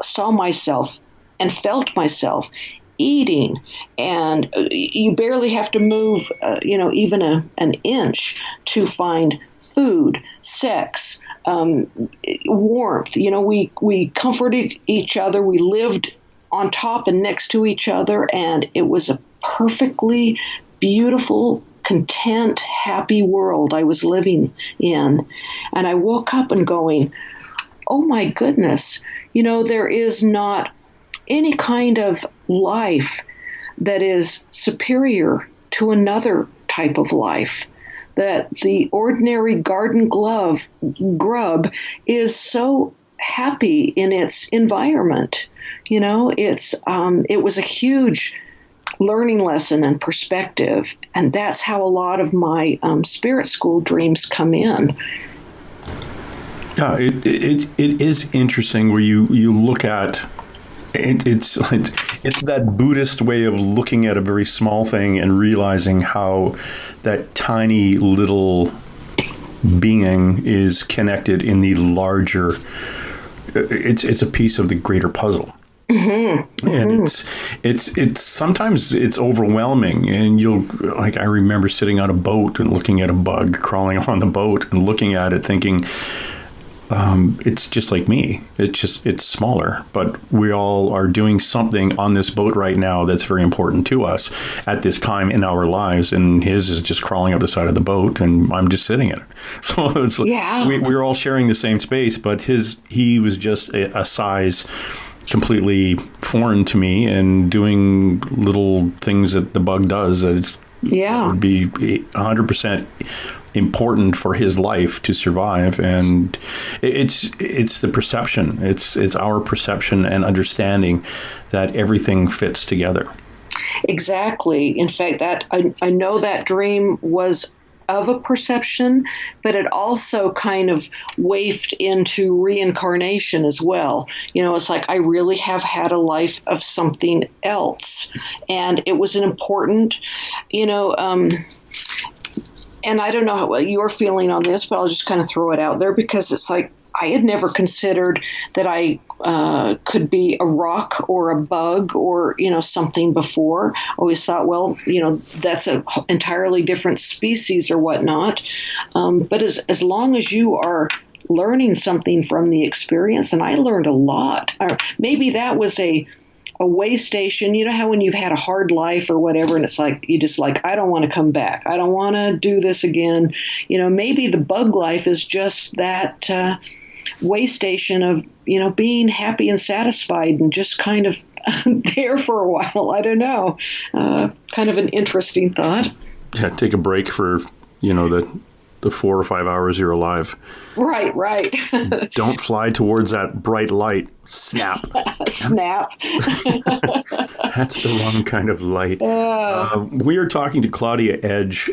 saw myself and felt myself eating, and you barely have to move, even an inch to find food, sex, warmth. We comforted each other. We lived on top and next to each other, and it was a perfectly beautiful, content, happy world I was living in. And I woke up and going, oh my goodness, there is not any kind of life that is superior to another type of life. That the ordinary garden grub is so happy in its environment. It was a huge learning lesson and perspective, and that's how a lot of my spirit school dreams come in. Yeah, it is interesting where you look at it's that Buddhist way of looking at a very small thing and realizing how that tiny little being is connected in the larger. It's a piece of the greater puzzle. Mm-hmm. And it's sometimes it's overwhelming, and I remember sitting on a boat and looking at a bug crawling on the boat and looking at it thinking, it's just like me. It's smaller, but we all are doing something on this boat right now that's very important to us at this time in our lives. And his is just crawling up the side of the boat, and I'm just sitting in it. So it's like, yeah, we're all sharing the same space, but he was just a size completely foreign to me and doing little things that the bug does that would be 100% important for his life to survive. And it's the perception. It's our perception and understanding that everything fits together. Exactly. In fact, that I know that dream was of a perception, but it also kind of wafted into reincarnation as well. It's like I really have had a life of something else, and it was an important, and I don't know what you're feeling on this, but I'll just kind of throw it out there, because it's like I had never considered that I could be a rock or a bug or, something before. Always thought, well, that's an entirely different species or whatnot. But as long as you are learning something from the experience, and I learned a lot. Or maybe that was a way station. You know how when you've had a hard life or whatever, and it's like, you just like, I don't want to come back. I don't want to do this again. Maybe the bug life is just that way station of, being happy and satisfied and just kind of there for a while. I don't know. Kind of an interesting thought. Yeah, take a break for the 4 or 5 hours you're alive. Right. Don't fly towards that bright light. Snap. Snap. That's the wrong kind of light. We are talking to Claudia Edge.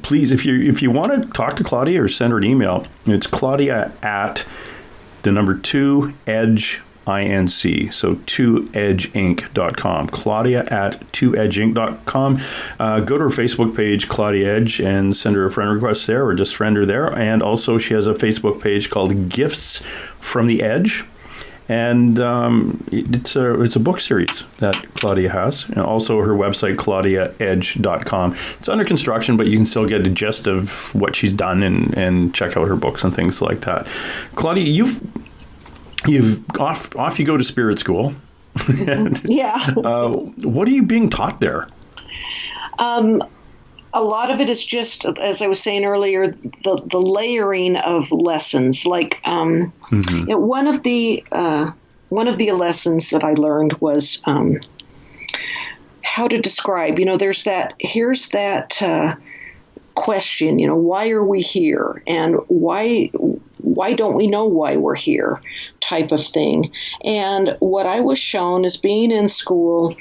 Please, if you want to talk to Claudia or send her an email, it's Claudia at the number 2 Edge INC, so 2edgeinc.com. Claudia at 2edgeinc.com. Go to her Facebook page, Claudia Edge, and send her a friend request there, or just friend her there. And also, she has a Facebook page called Gifts from the Edge. And it's a book series that Claudia has. And also her website, claudiaedge.com. It's under construction, but you can still get a gist of what she's done and check out her books and things like that. Claudia, you've off you go to spirit school. And, yeah. What are you being taught there? A lot of it is just, as I was saying earlier, the layering of lessons. Like one of the lessons that I learned was how to describe. Here's that question. Why are we here, and why don't we know why we're here, type of thing. And what I was shown is being in school.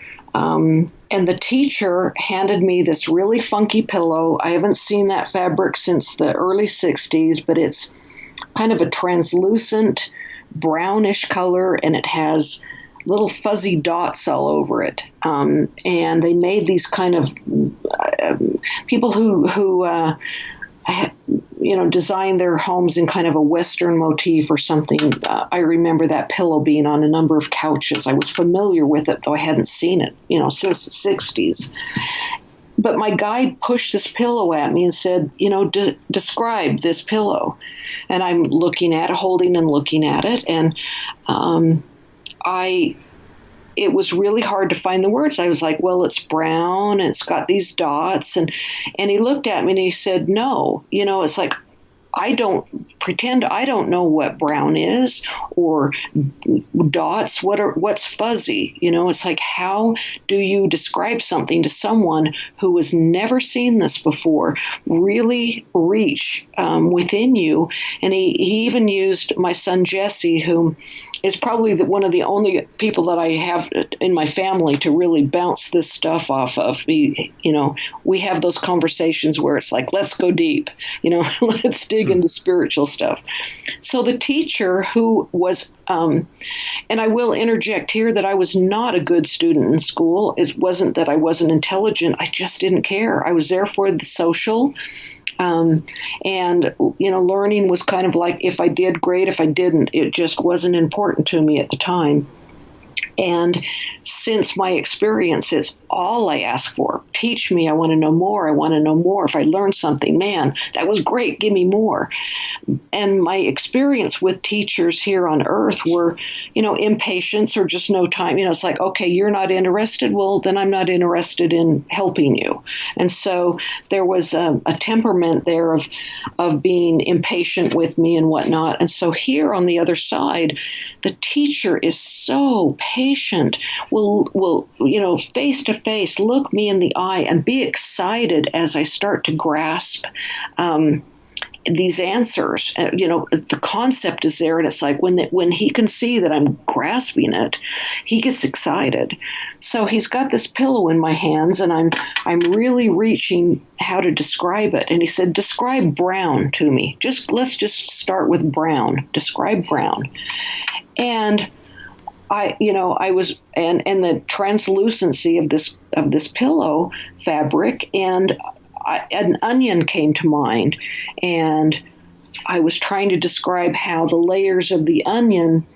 And the teacher handed me this really funky pillow. I haven't seen that fabric since the early 60s, but it's kind of a translucent brownish color, and it has little fuzzy dots all over it. And they made these kind of people who designed their homes in kind of a Western motif or something. I remember that pillow being on a number of couches. I was familiar with it, though I hadn't seen it, since the 60s. But my guide pushed this pillow at me and said, describe this pillow. And I'm holding and looking at it. And it was really hard to find the words. I was like, well, it's brown and it's got these dots. And he looked at me and he said, no, it's like, I don't know what brown is, or dots. What's fuzzy? It's like, how do you describe something to someone who has never seen this before? Really reach within you. And he even used my son Jesse, who is probably one of the only people that I have in my family to really bounce this stuff off of. We have those conversations where it's like, let's go deep, let's dig into spiritual stuff. So the teacher, who was, and I will interject here that I was not a good student in school. It wasn't that I wasn't intelligent. I just didn't care. I was there for the social. And learning was kind of like, if I did, great. If I didn't, it just wasn't important to me at the time. And since my experience, it's all I ask for. Teach me. I want to know more. I want to know more. If I learned something, man, that was great. Give me more. And my experience with teachers here on earth were, impatience or just no time. It's like, okay, you're not interested. Well, then I'm not interested in helping you. And so there was a temperament there of being impatient with me and whatnot. And so here on the other side, the teacher is so patient, will face to face look me in the eye and be excited as I start to grasp these answers. The concept is there, and it's like when he can see that I'm grasping it, he gets excited. So he's got this pillow in my hands, and I'm really reaching how to describe it. And he said, describe brown to me. Let's just start with brown. Describe brown. And I was, and the translucency of this pillow fabric, and an onion came to mind, and I was trying to describe how the layers of the onion,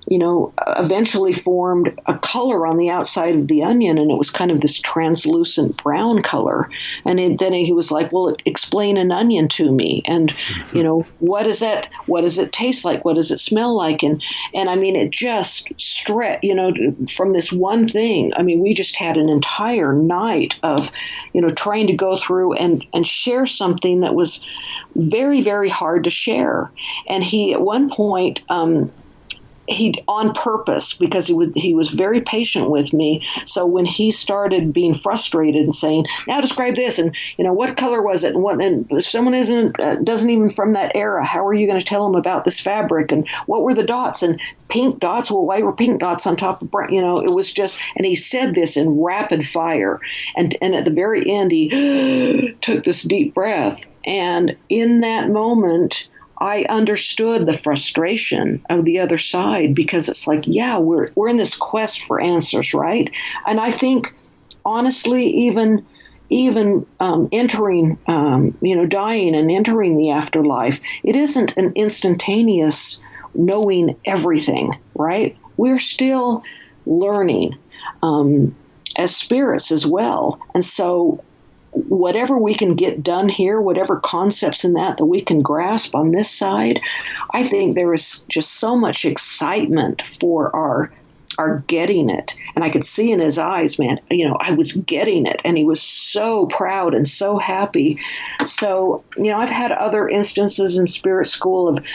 eventually formed a color on the outside of the onion, and it was kind of this translucent brown color. And then he was like, well, explain an onion to me. And, what does it taste like? What does it smell like? And I mean, it just stretched, from this one thing. I mean, we just had an entire night of, trying to go through and share something that was very, very hard to share. And he, at one point, he on purpose, because he was very patient with me. So when he started being frustrated and saying, "Now describe this," and what color was it, and what, and if someone doesn't even from that era, how are you going to tell them about this fabric, and what were the dots, and pink dots? Well, why were pink dots on top of brown? It was just, and he said this in rapid fire, and at the very end he took this deep breath, and in that moment I understood the frustration of the other side, because it's like, yeah, we're in this quest for answers, right? And I think, honestly, even entering, dying and entering the afterlife, it isn't an instantaneous knowing everything, right? We're still learning as spirits as well, and so whatever we can get done here, whatever concepts in that we can grasp on this side, I think there is just so much excitement for our getting it. And I could see in his eyes, man, I was getting it. And he was so proud and so happy. So, I've had other instances in spirit school of,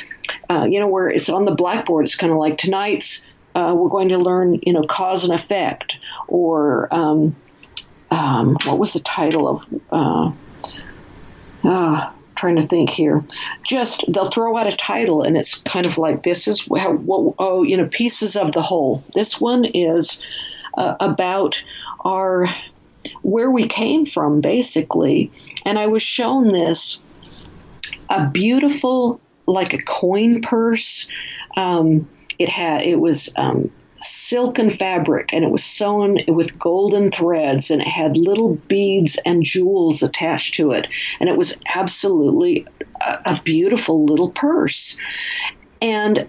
where it's on the blackboard. It's kind of like, tonight's, we're going to learn, cause and effect, or, what was the title of, trying to think here. Just, they'll throw out a title and it's kind of like, this is pieces of the whole. This one is about where we came from, basically. And I was shown this, a beautiful, like a coin purse. It was silken fabric, and it was sewn with golden threads, and it had little beads and jewels attached to it, and it was absolutely a beautiful little purse. And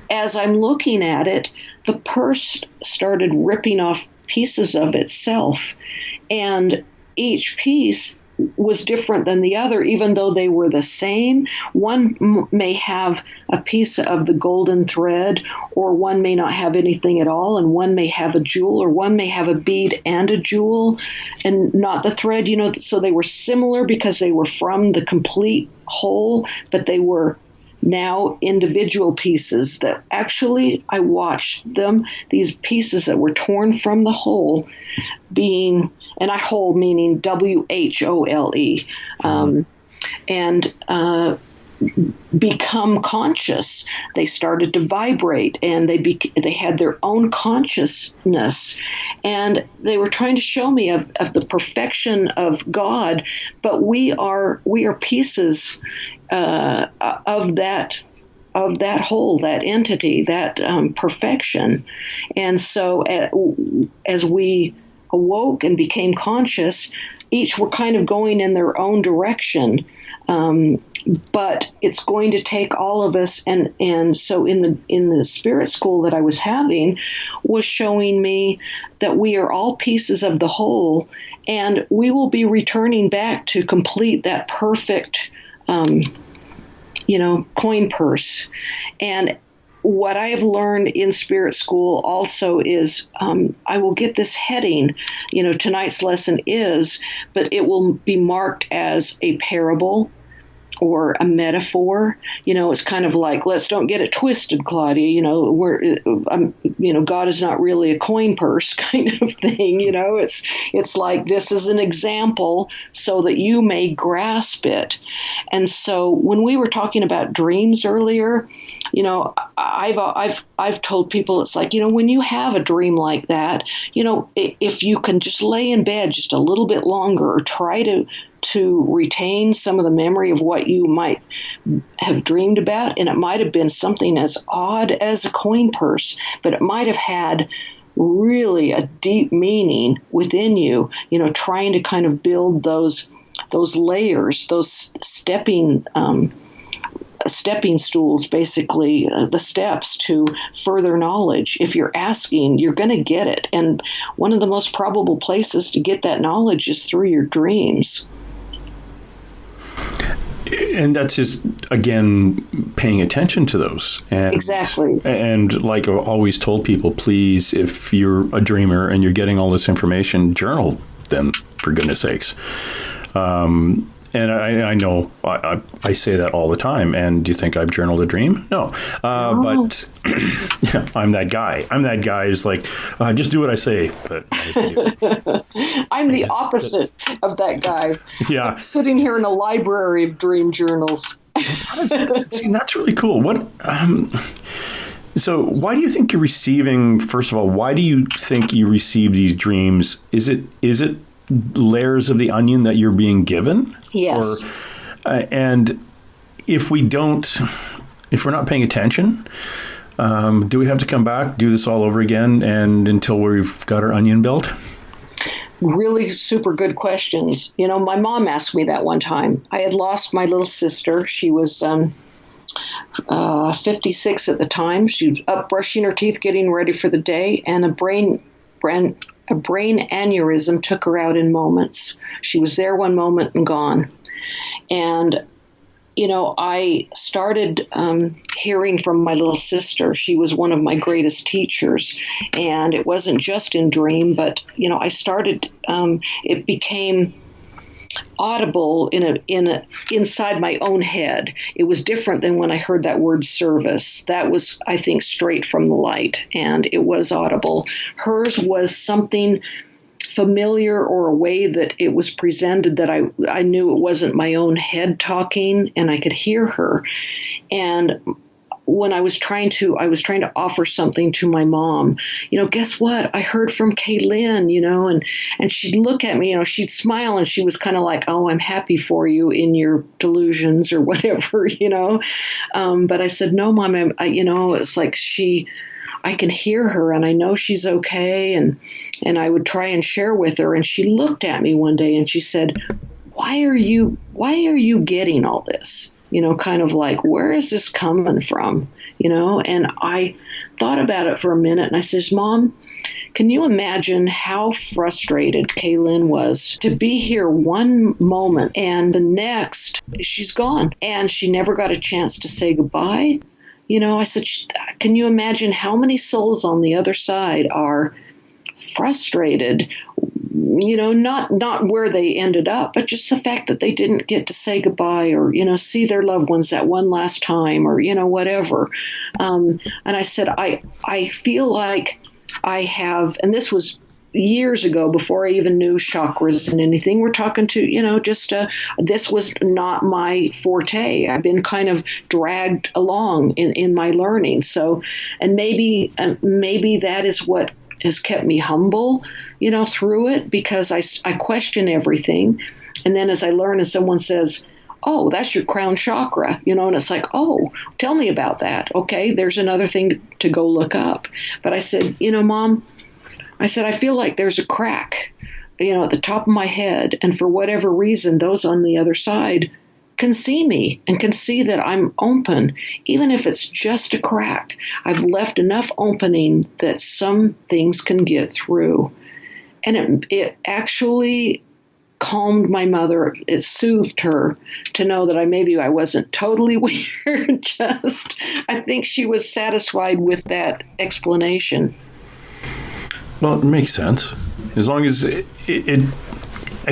as I'm looking at it, the purse started ripping off pieces of itself, and each piece was different than the other, even though they were the same. One may have a piece of the golden thread, or one may not have anything at all, and one may have a jewel, or one may have a bead and a jewel and not the thread, so they were similar because they were from the complete whole, but they were now individual pieces that actually I watched them, these pieces that were torn from the whole, being, and I whole meaning WHOLE, and become conscious. They started to vibrate, and they had their own consciousness, and they were trying to show me of the perfection of God. But we are pieces of that whole, that entity, that perfection. And so as we awoke and became conscious, each were kind of going in their own direction. But it's going to take all of us, and so in the spirit school that I was having was showing me that we are all pieces of the whole, and we will be returning back to complete that perfect coin purse. And what I have learned in spirit school also is I will get this heading, tonight's lesson is, but it will be marked as a parable or a metaphor. It's kind of like, let's don't get it twisted, Claudia. God is not really a coin purse kind of thing. It's like, this is an example so that you may grasp it. And so when we were talking about dreams earlier, I've told people, it's like, when you have a dream like that, if you can just lay in bed just a little bit longer, or try to retain some of the memory of what you might have dreamed about. And it might have been something as odd as a coin purse, but it might have had really a deep meaning within you, trying to kind of build those layers, those stepping stools, basically, the steps to further knowledge. If you're asking, you're going to get it. And one of the most probable places to get that knowledge is through your dreams. And that's just, again, paying attention to those. And, exactly. And like I've always told people, please, if you're a dreamer and you're getting all this information, journal them, for goodness sakes. And I know I say that all the time. And do you think I've journaled a dream? No. But yeah, I'm that guy. I'm that guy who's like, just do what I say. But I'm the opposite of that guy. Yeah. I'm sitting here in a library of dream journals. See, that's really cool. So why do you think you're receiving, first of all, why do you think you receive these dreams? Is it layers of the onion that you're being given? Yes. And if we're not paying attention, do we have to come back, do this all over again, and until we've got our onion built? Really super good questions. My mom asked me that one time. I had lost my little sister. She was 56 at the time. She was up brushing her teeth, getting ready for the day, and a brain aneurysm took her out in moments. She was there one moment and gone. And, I started hearing from my little sister. She was one of my greatest teachers. And it wasn't just in dream, but, I started, it became audible inside my own head. It was different than when I heard that word service. That was, I think, straight from the light, and it was audible. Hers was something familiar, or a way that it was presented that I knew it wasn't my own head talking, and I could hear her. And when I was trying to offer something to my mom, guess what? I heard from Kaylin, and she'd look at me, she'd smile, and she was kind of like, oh, I'm happy for you in your delusions or whatever, But I said, no, Mom, it's like I can hear her, and I know she's okay. And I would try and share with her. And she looked at me one day and she said, why are you getting all this? Kind of like, where is this coming from? And I thought about it for a minute, and I says, Mom, can you imagine how frustrated Kaylin was to be here one moment and the next she's gone, and she never got a chance to say goodbye? I said, can you imagine how many souls on the other side are frustrated, not where they ended up, but just the fact that they didn't get to say goodbye, or, see their loved ones that one last time, or, whatever. And I said, I feel like I have, and this was years ago, before I even knew chakras and anything. We're talking to, this was not my forte. I've been kind of dragged along in my learning. So, and maybe that is what has kept me humble, through it, because I question everything. And then as I learn, and someone says, oh, that's your crown chakra, and it's like, oh, tell me about that. Okay, there's another thing to go look up. But I said, Mom, I feel like there's a crack, at the top of my head. And for whatever reason, those on the other side can see me and can see that I'm open, even if it's just a crack. I've left enough opening that some things can get through. And it actually calmed my mother. It soothed her to know that I wasn't totally weird. I think she was satisfied with that explanation. Well, it makes sense. As long as I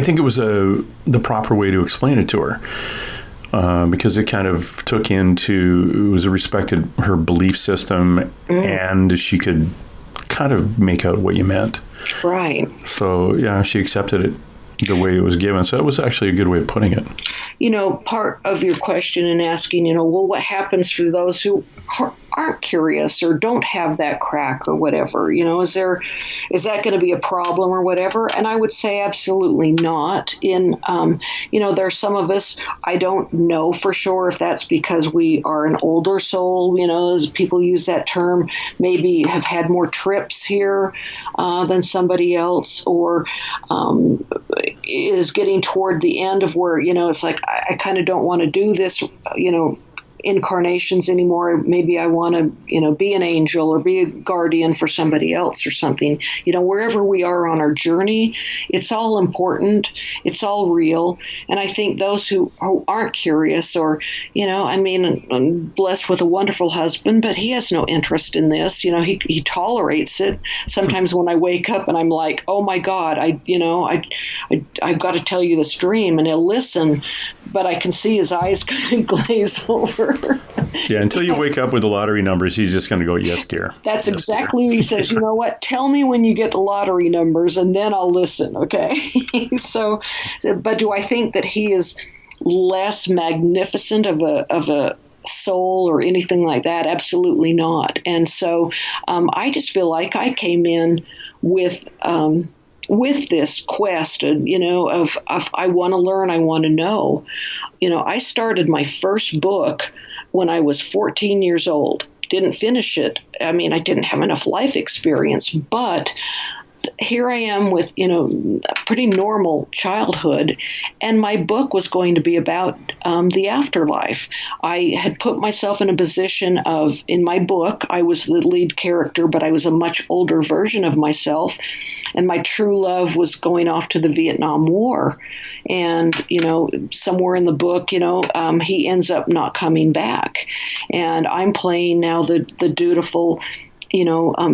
think it was the proper way to explain it to her, because it kind of respected her belief system, and she could kind of make out what you meant. Right. So, yeah, she accepted it the way it was given. So that was actually a good way of putting it. Part of your question in asking, well, what happens for those who aren't curious or don't have that crack or whatever? Is that going to be a problem or whatever? And I would say absolutely not. There are some of us, I don't know for sure if that's because we are an older soul, as people use that term, maybe have had more trips here than somebody else, or is getting toward the end of where, it's like, I kind of don't want to do this, incarnations anymore. Maybe I want to, be an angel or be a guardian for somebody else or something. Wherever we are on our journey, it's all important. It's all real. And I think those who aren't curious or, I'm blessed with a wonderful husband, but he has no interest in this. He tolerates it. Sometimes when I wake up and I'm like, oh my God, I've got to tell you this dream, and he'll listen, but I can see his eyes kind of glaze over. Yeah, until you wake up with the lottery numbers, he's just going to go, yes, dear. That's yes, exactly dear. what he says. You know what? Tell me when you get the lottery numbers, and then I'll listen, okay? But do I think that he is less magnificent of a soul or anything like that? Absolutely not. And so I just feel like I came in with this quest, of I want to learn, I want to know. I started my first book when I was 14 years old. Didn't finish it. I didn't have enough life experience, but here I am with, a pretty normal childhood, and my book was going to be about the afterlife. I had put myself in a position of, in my book, I was the lead character, but I was a much older version of myself, and my true love was going off to the Vietnam War. And, somewhere in the book, he ends up not coming back. And I'm playing now the dutiful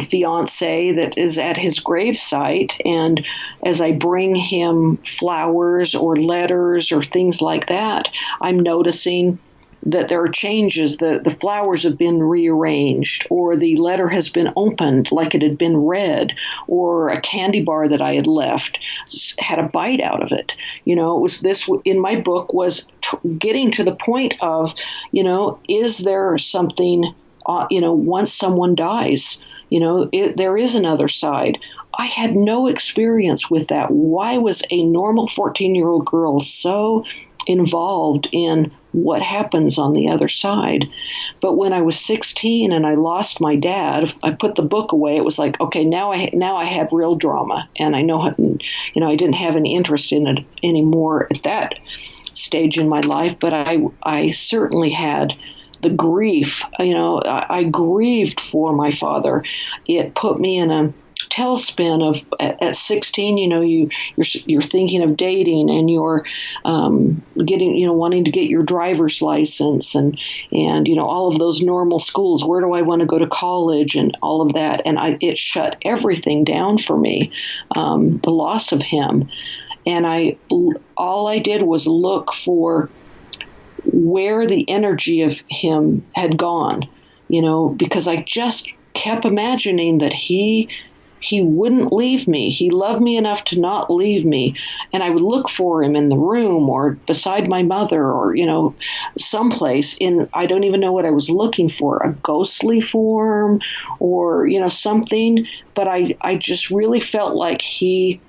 fiance that is at his gravesite. And as I bring him flowers or letters or things like that, I'm noticing that there are changes. The flowers have been rearranged, or the letter has been opened like it had been read, or a candy bar that I had left had a bite out of it. It was this in my book was getting to the point of, is there something once someone dies, there is another side. I had no experience with that. Why was a normal 14-year-old girl so involved in what happens on the other side? But when I was 16 and I lost my dad, I put the book away. It was like, okay, now I have real drama, and I know, I didn't have any interest in it anymore at that stage in my life. But I certainly had the grief. I grieved for my father. It put me in a tailspin of at 16. You're thinking of dating, and you're getting, wanting to get your driver's license, and all of those normal schools. Where do I want to go to college, and all of that. And it shut everything down for me. The loss of him, and all I did was look for where the energy of him had gone, because I just kept imagining that he wouldn't leave me. He loved me enough to not leave me. And I would look for him in the room or beside my mother or, someplace I don't even know what I was looking for, a ghostly form or, something. But I just really felt like he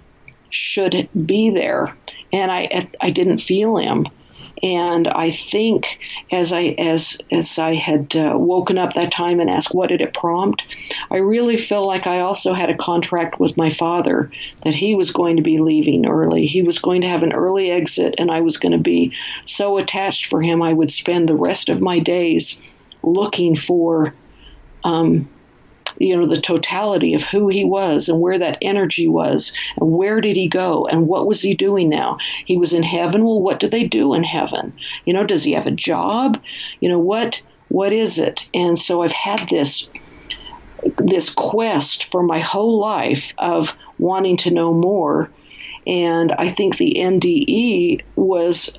should be there. And I didn't feel him. And I think as I had woken up that time and asked what did it prompt, I really feel like I also had a contract with my father that he was going to be leaving early. He was going to have an early exit, and I was going to be so attached for him I would spend the rest of my days looking for the totality of who he was and where that energy was and where did he go and what was he doing now? He was in heaven. Well, what do they do in heaven? Does he have a job? What is it? And so I've had this quest for my whole life of wanting to know more. And I think the NDE was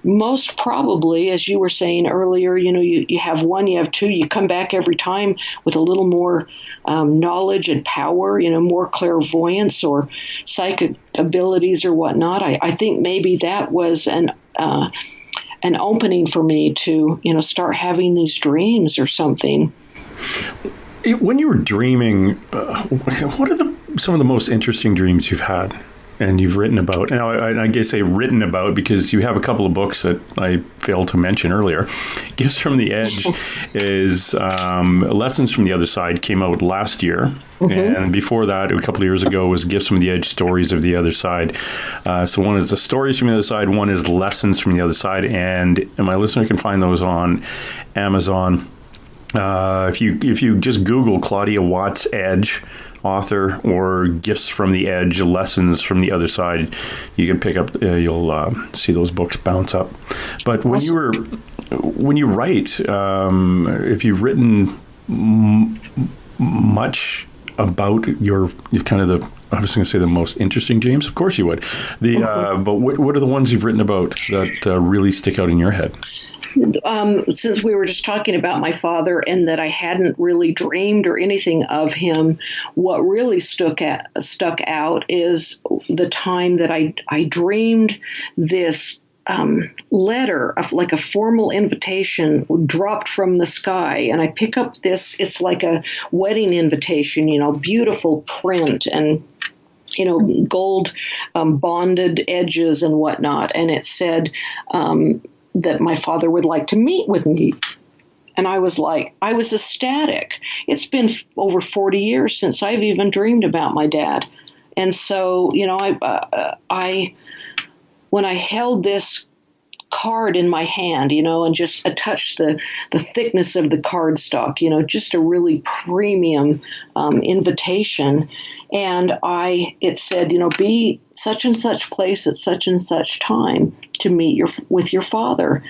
most probably, as you were saying earlier, you have one, you have two, you come back every time with a little more knowledge and power, more clairvoyance or psychic abilities or whatnot. I think maybe that was an opening for me to, start having these dreams or something. When you were dreaming, what are some of the most interesting dreams you've had? and you've written about. Now, I guess I written about because you have a couple of books that I failed to mention earlier. Gifts from the Edge is Lessons from the Other Side came out last year. And before that, a couple of years ago, was Gifts from the Edge, Stories of the Other Side. So one is the Stories from the Other Side, one is Lessons from the Other Side, and my listener can find those on Amazon. If you just Google Claudia Watts Edge, author, or Gifts from the Edge, Lessons from the Other Side, you can pick up, you'll see those books bounce up. But when you write, if you've written much about your kind of I was going to say the most interesting, James. Of course you would. But what are the ones you've written about that really stick out in your head? Since we were just talking about my father and that I hadn't really dreamed or anything of him, what really stuck out is the time that I dreamed this letter of like a formal invitation dropped from the sky, and I pick up this. It's like a wedding invitation, beautiful print and gold bonded edges and whatnot, and it said that my father would like to meet with me. And I was ecstatic. It's been over 40 years since I've even dreamed about my dad. And so, I when I held this card in my hand, and just touched the thickness of the cardstock, just a really premium invitation. And it said, be such and such place at such and such time to meet with your father.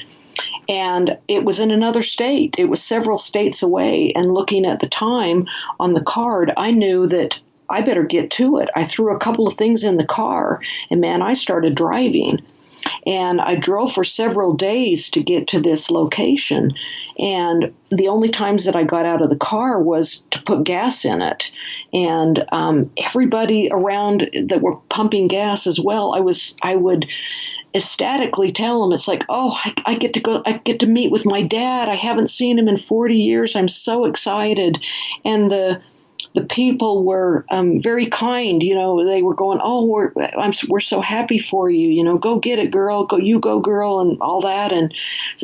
And it was in another state. It was several states away. And looking at the time on the card, I knew that I better get to it. I threw a couple of things in the car, and man, I started driving. And I drove for several days to get to this location. And the only times that I got out of the car was to put gas in it. And everybody around that were pumping gas as well, I would ecstatically tell them, it's like, oh, I get to meet with my dad. I haven't seen him in 40 years. I'm so excited. And the people were very kind. They were going, oh, we're so happy for you. Go get it, girl. Go, girl, and all that. And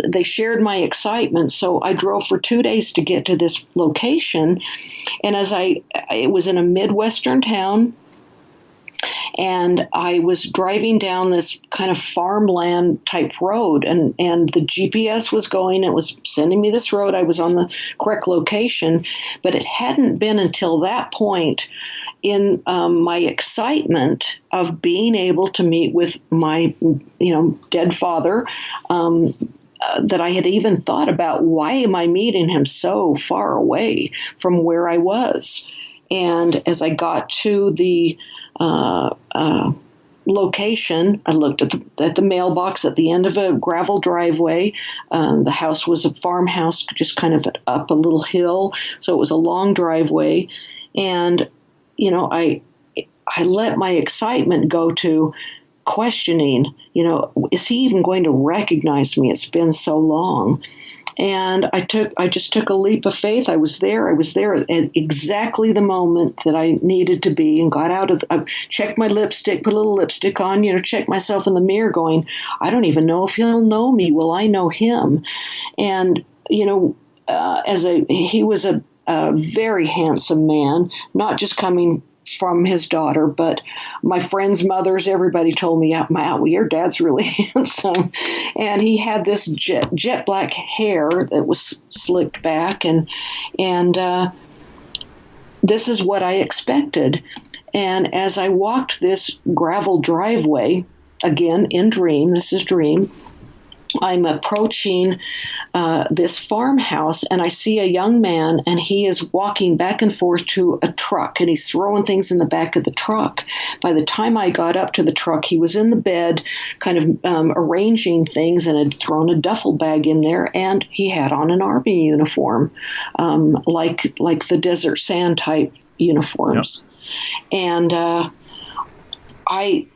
they shared my excitement. So I drove for 2 days to get to this location. And it was in a Midwestern town. And I was driving down this kind of farmland type road, and the GPS was going. It was sending me this road. I was on the correct location, but it hadn't been until that point in my excitement of being able to meet with my, dead father, that I had even thought about, why am I meeting him so far away from where I was? And as I got to the location, I looked at the mailbox at the end of a gravel driveway. The house was a farmhouse, just kind of up a little hill, so it was a long driveway. And I let my excitement go to questioning. Is he even going to recognize me? It's been so long. And I just took a leap of faith. I was there at exactly the moment that I needed to be, and got out I checked my lipstick, put a little lipstick on, checked myself in the mirror going, I don't even know if he'll know me. Will I know him? And, he was a very handsome man, not just coming from his daughter, but my friends' mothers, everybody told me, your dad's really handsome. And he had this jet black hair that was slicked back, and this is what I expected. And as I walked this gravel driveway, again in dream, this is dream, I'm approaching this farmhouse, and I see a young man, and he is walking back and forth to a truck, and he's throwing things in the back of the truck. By the time I got up to the truck, he was in the bed, kind of arranging things, and had thrown a duffel bag in there, and he had on an army uniform, like the desert sand type uniforms. Yep. And I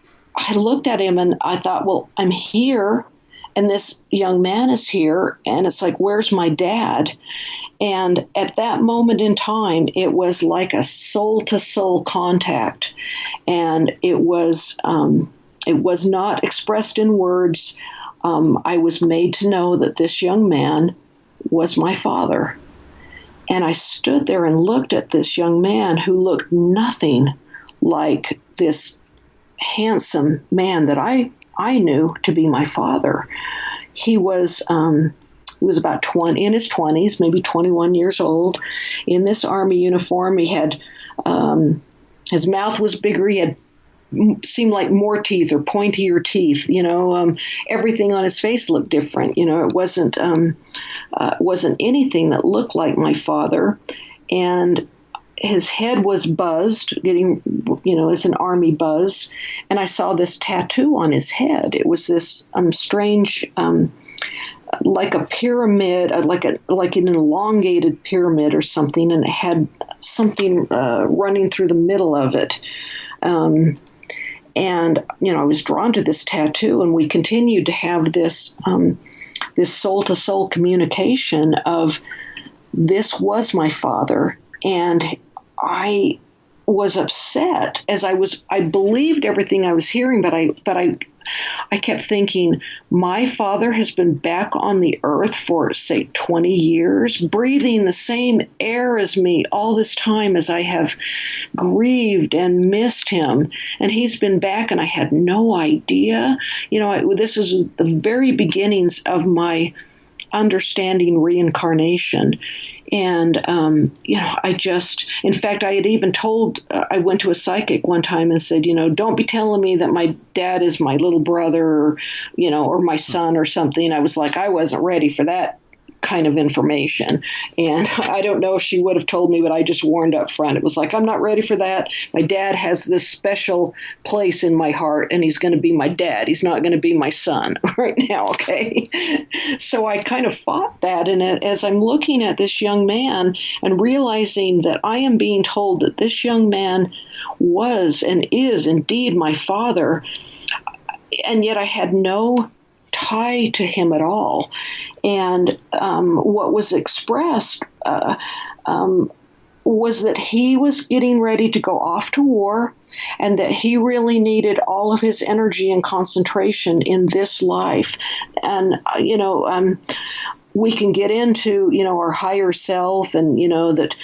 looked at him, and I thought, well, I'm here. And this young man is here, and it's like, where's my dad? And at that moment in time, it was like a soul-to-soul contact. And it was not expressed in words. I was made to know that this young man was my father. And I stood there and looked at this young man who looked nothing like this handsome man that I knew to be my father. He was about 20, in his 20s, maybe 21 years old, in this Army uniform. He had, his mouth was bigger. He had seemed like more teeth or pointier teeth. Everything on his face looked different. It wasn't anything that looked like my father. And his head was buzzed, getting, as an Army buzz. And I saw this tattoo on his head. It was this strange, like a pyramid, like an elongated pyramid or something, and it had something running through the middle of it. And I was drawn to this tattoo, and we continued to have this soul-to-soul communication of, this was my father, and I was upset as I believed everything I was hearing, but I kept thinking, my father has been back on the earth for, say, 20 years, breathing the same air as me all this time as I have grieved and missed him. And he's been back, and I had no idea. This is the very beginnings of my understanding reincarnation. And, in fact, I had even I went to a psychic one time and said, don't be telling me that my dad is my little brother, or my son or something. I was like, I wasn't ready for that kind of information. And I don't know if she would have told me, but I just warned up front. It was like, I'm not ready for that. My dad has this special place in my heart, and he's going to be my dad. He's not going to be my son right now. Okay. So I kind of fought that. And as I'm looking at this young man and realizing that I am being told that this young man was and is indeed my father, and yet I had no tie to him at all. And what was expressed was that he was getting ready to go off to war, and that he really needed all of his energy and concentration in this life. And, we can get into, our higher self, and, that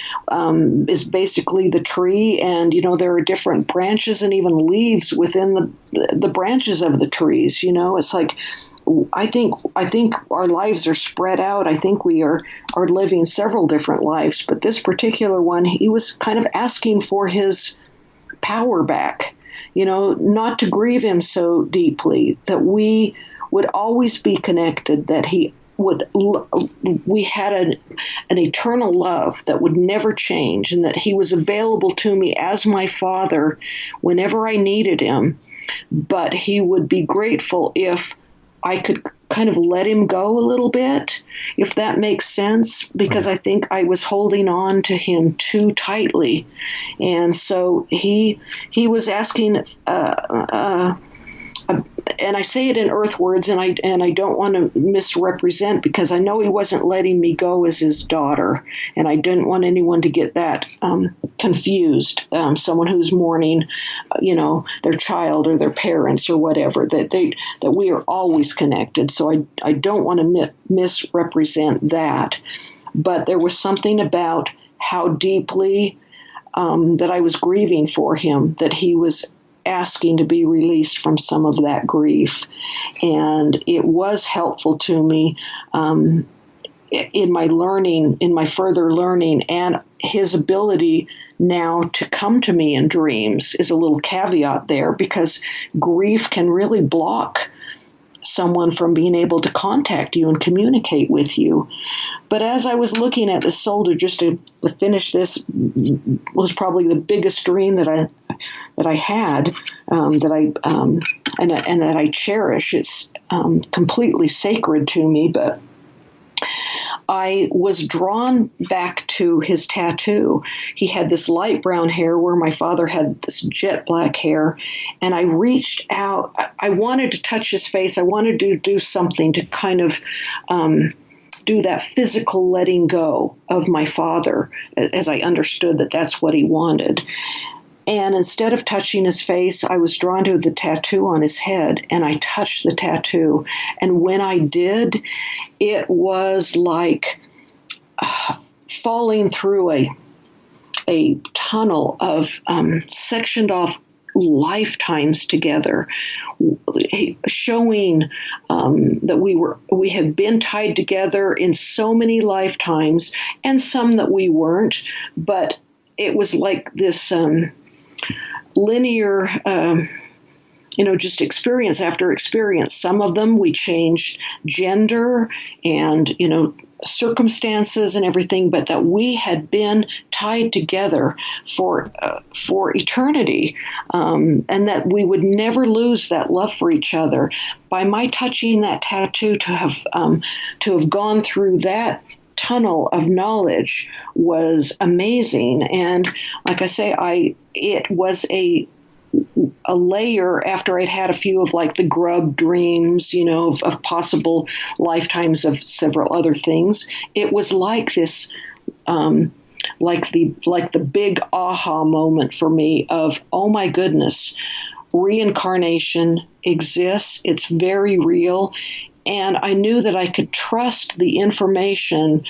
is basically the tree. And, there are different branches and even leaves within the branches of the trees. It's like, I think our lives are spread out. I think we are living several different lives. But this particular one, he was kind of asking for his power back, not to grieve him so deeply, that we would always be connected, that we had an eternal love that would never change, and that he was available to me as my father whenever I needed him. But he would be grateful if I could kind of let him go a little bit, if that makes sense, because I think I was holding on to him too tightly. And so he was asking, and I say it in earth words, and I don't want to misrepresent, because I know he wasn't letting me go as his daughter, and I didn't want anyone to get that confused. Someone who's mourning, their child or their parents or whatever, that we are always connected. So I don't want to misrepresent that, but there was something about how deeply that I was grieving for him, that he was asking to be released from some of that grief. And it was helpful to me in my further learning, and his ability now to come to me in dreams is a little caveat there, because grief can really block someone from being able to contact you and communicate with you. But as I was looking at the soldier, just to finish this, was probably the biggest dream that I had, and that I cherish. It's completely sacred to me. But I was drawn back to his tattoo. He had this light brown hair where my father had this jet black hair. And I reached out. I wanted to touch his face. I wanted to do something to kind of do that physical letting go of my father, as I understood that that's what he wanted. And instead of touching his face, I was drawn to the tattoo on his head, and I touched the tattoo. And when I did, it was like falling through a tunnel of sectioned off lifetimes together, showing that we have been tied together in so many lifetimes, and some that we weren't, but it was like this linear just experience after experience. Some of them we changed gender and circumstances and everything, but that we had been tied together for eternity, and that we would never lose that love for each other. By my touching that tattoo, to have gone through that tunnel of knowledge was amazing. And like I say, it was a layer after I'd had a few of like the grub dreams, of possible lifetimes of several other things. It was like this, like the big aha moment for me of, oh my goodness, reincarnation exists. It's very real. And I knew that I could trust the information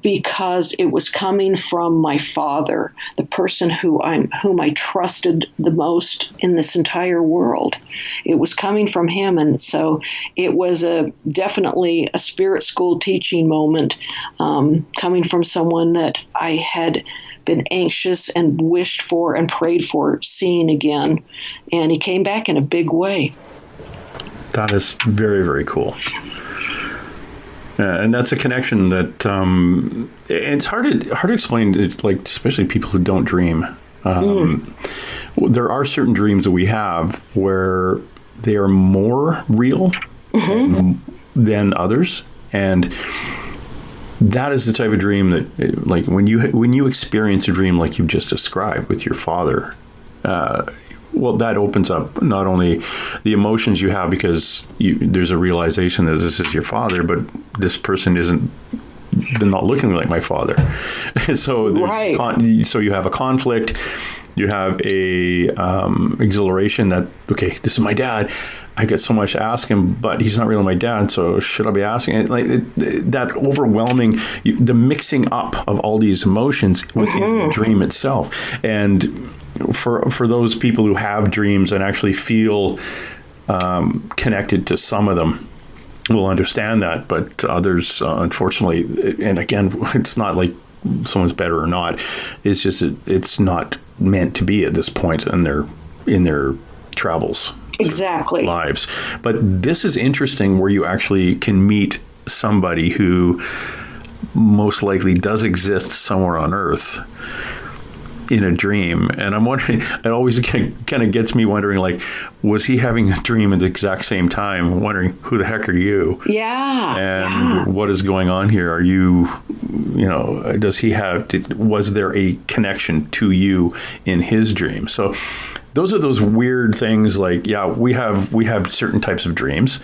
because it was coming from my father, the person whom I trusted the most in this entire world. It was coming from him, and so it was definitely a spirit school teaching moment, coming from someone that I had been anxious and wished for and prayed for seeing again, and he came back in a big way. That is very, very cool. And that's a connection that it's hard to explain to, like, especially people who don't dream. There are certain dreams that we have where they are more real than others, and that is the type of dream that, like, when you experience a dream like you've just described with your father. Well, that opens up not only the emotions you have because there's a realization that this is your father, but this person they're not looking like my father. So right. So you have a conflict, you have a exhilaration that, okay, this is my dad. I get so much to ask him, but he's not really my dad. So should I be asking? That overwhelming, the mixing up of all these emotions within the dream itself. And for those people who have dreams and actually feel connected to some of them, will understand that. But others, unfortunately, and again, it's not like someone's better or not. It's just it's not meant to be at this point in their travels. Exactly. Lives. But this is interesting where you actually can meet somebody who most likely does exist somewhere on Earth in a dream. And I'm wondering, it always kind of gets me wondering, like, was he having a dream at the exact same time? Wondering, who the heck are you? Yeah. And what is going on here? Are you, was there a connection to you in his dream? So those are those weird things, like, yeah, we have certain types of dreams,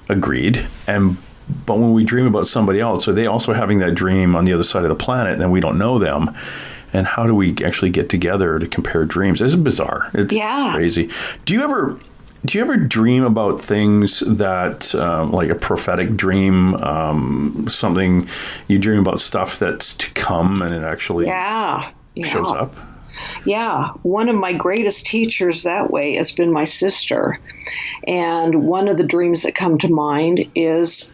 agreed. But when we dream about somebody else, are they also having that dream on the other side of the planet and we don't know them? And how do we actually get together to compare dreams? It's bizarre. It's crazy. Do you ever dream about things that, like a prophetic dream, something you dream about stuff that's to come and it actually shows up? Yeah. One of my greatest teachers that way has been my sister. And one of the dreams that come to mind is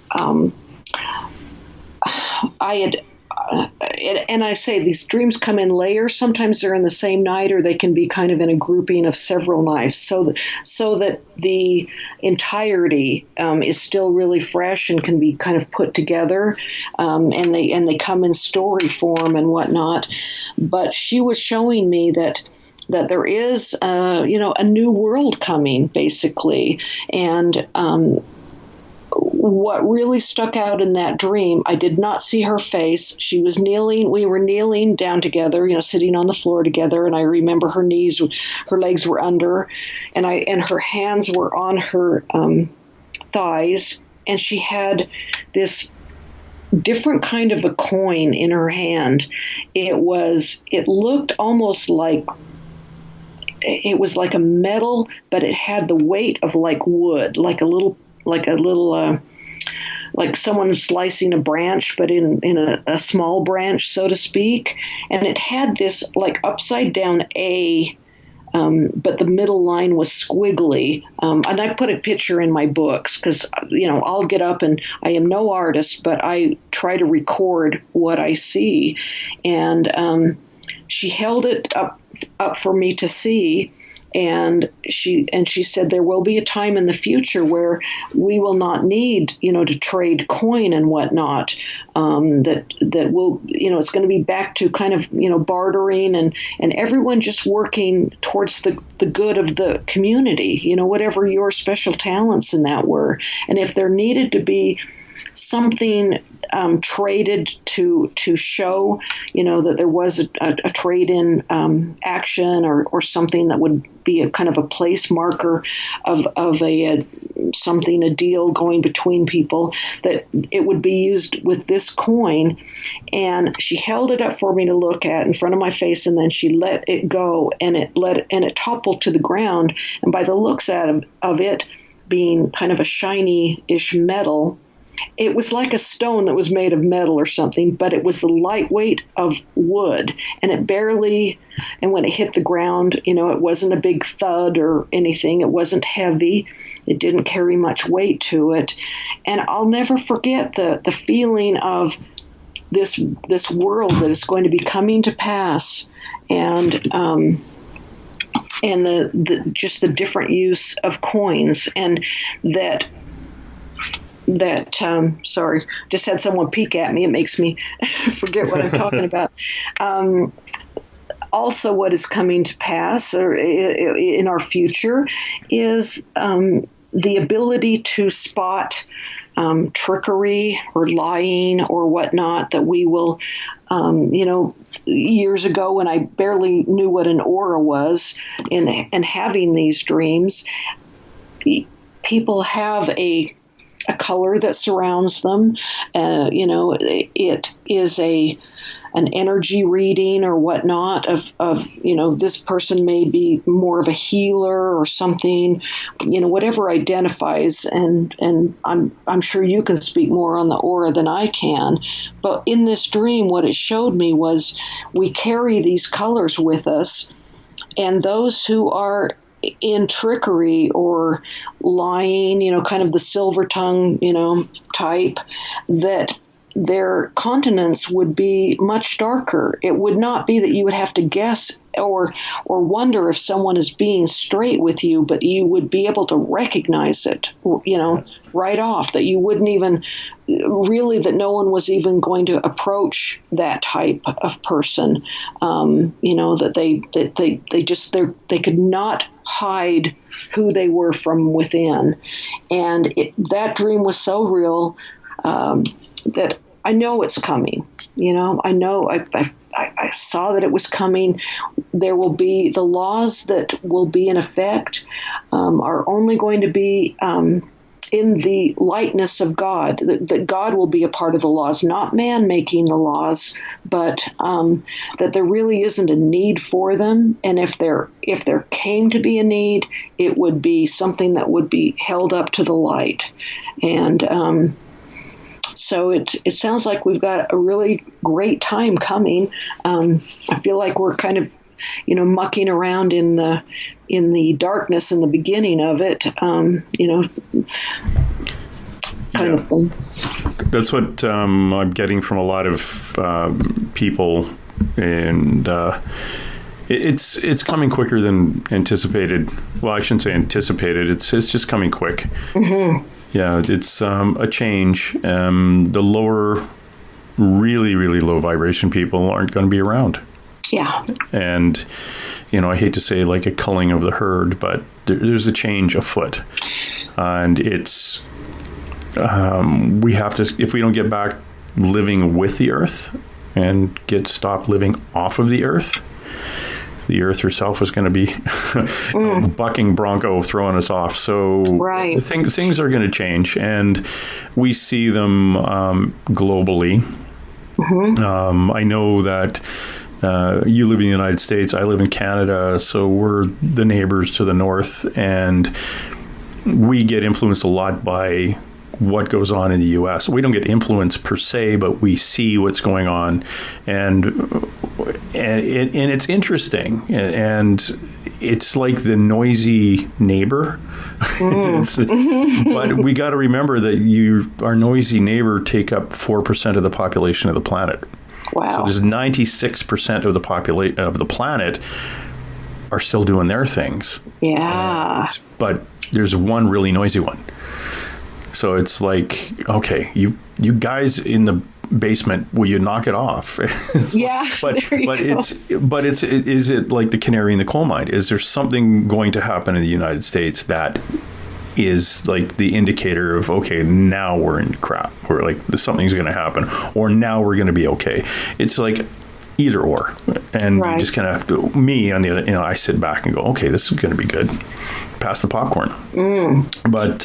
and I say these dreams come in layers. Sometimes they're in the same night, or they can be kind of in a grouping of several nights, so that the entirety is still really fresh and can be kind of put together, and they come in story form and whatnot. But she was showing me that there is a new world coming, basically, and what really stuck out in that dream, I did not see her face. She was kneeling. We were kneeling down together, sitting on the floor together. And I remember her legs were under, and her hands were on her thighs. And she had this different kind of a coin in her hand. It looked almost like it was like a metal, but it had the weight of like wood, like a little like someone slicing a branch, but in a small branch, so to speak. And it had this like upside down A, but the middle line was squiggly. And I put a picture in my books because, I'll get up and I am no artist, but I try to record what I see. And she held it up for me to see. And she said there will be a time in the future where we will not need, to trade coin and whatnot. That will, it's going to be back to kind of, bartering and everyone just working towards the good of the community, whatever your special talents in that were. And if there needed to be something traded to show, that there was a trade-in action or something that would be a kind of a place marker of a deal going between people, that it would be used with this coin. And she held it up for me to look at in front of my face, and then she let it go, and it toppled to the ground. And by the looks of it being kind of a shiny-ish metal, it was like a stone that was made of metal or something, but it was the lightweight of wood, and it barely, and when it hit the ground, it wasn't a big thud or anything. It wasn't heavy. It didn't carry much weight to it. And I'll never forget the feeling of this world that is going to be coming to pass, and the just the different use of coins, and that sorry, just had someone peek at me. It makes me forget what I'm talking about. Also, what is coming to pass or in our future is the ability to spot trickery or lying or whatnot, that we will, years ago when I barely knew what an aura was and having these dreams, people have a color that surrounds them. It is an energy reading or whatnot of this person may be more of a healer or something, whatever identifies. And I'm sure you can speak more on the aura than I can. But in this dream, what it showed me was we carry these colors with us, and those who are in trickery or lying, kind of the silver tongue, type, that their countenance would be much darker. It would not be that you would have to guess or wonder if someone is being straight with you, but you would be able to recognize it, right off, that you wouldn't even really, that no one was even going to approach that type of person. That they could not hide who they were from within. And that dream was so real that I know it's coming. I know I saw that it was coming. There will be the laws that will be in effect are only going to be in the likeness of God, that God will be a part of the laws, not man making the laws, but that there really isn't a need for them. And if there came to be a need, it would be something that would be held up to the light. And so it sounds like we've got a really great time coming. I feel like we're kind of, mucking around in the darkness in the beginning of it, kind of thing. That's what I'm getting from a lot of people, and it's coming quicker than anticipated. Well, I shouldn't say anticipated. It's just coming quick. Mm-hmm. Yeah, it's a change. The lower, really, really low vibration people aren't going to be around. Yeah. And, I hate to say like a culling of the herd, but there's a change afoot. And it's, we have to, if we don't get back living with the earth and stop living off of the earth herself is going to be a bucking bronco throwing us off. So right. Things are going to change, and we see them globally. Mm-hmm. I know that You live in the United States, I live in Canada, so we're the neighbors to the north, and we get influenced a lot by what goes on in the U.S. We don't get influenced per se, but we see what's going on, and it's interesting, and it's like the noisy neighbor. But we got to remember that our noisy neighbor take up 4% of the population of the planet. Wow. So there's 96% of the planet are still doing their things. Yeah. But there's one really noisy one. So it's like, okay, you guys in the basement, will you knock it off? Yeah. But is it like the canary in the coal mine? Is there something going to happen in the United States that is like the indicator of, okay, now we're in crap, or like something's going to happen, or now we're going to be okay? It's like either or, and you just kind of have to. Me on the other, I sit back and go, okay, this is going to be good. Pass the popcorn. But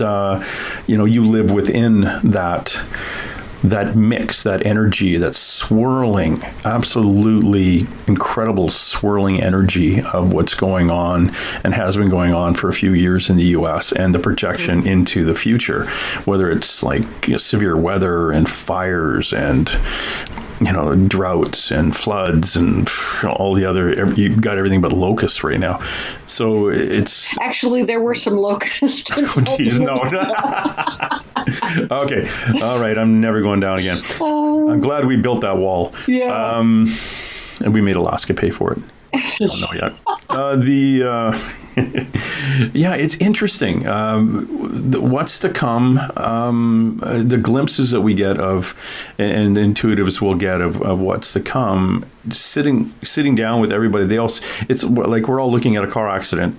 you live within that mix, that energy, that swirling, absolutely incredible swirling energy of what's going on and has been going on for a few years in the U.S. and the projection into the future, whether it's like severe weather and fires and droughts and floods and all the other, you've got everything but locusts right now. So it's... Actually, there were some locusts. Oh, geez, no. Okay. All right. I'm never going down again. I'm glad we built that wall. Yeah. And we made Alaska pay for it. I don't know yet. Yeah, it's interesting. What's to come, the glimpses that we get of, and intuitives will get of what's to come, sitting down with everybody. It's like we're all looking at a car accident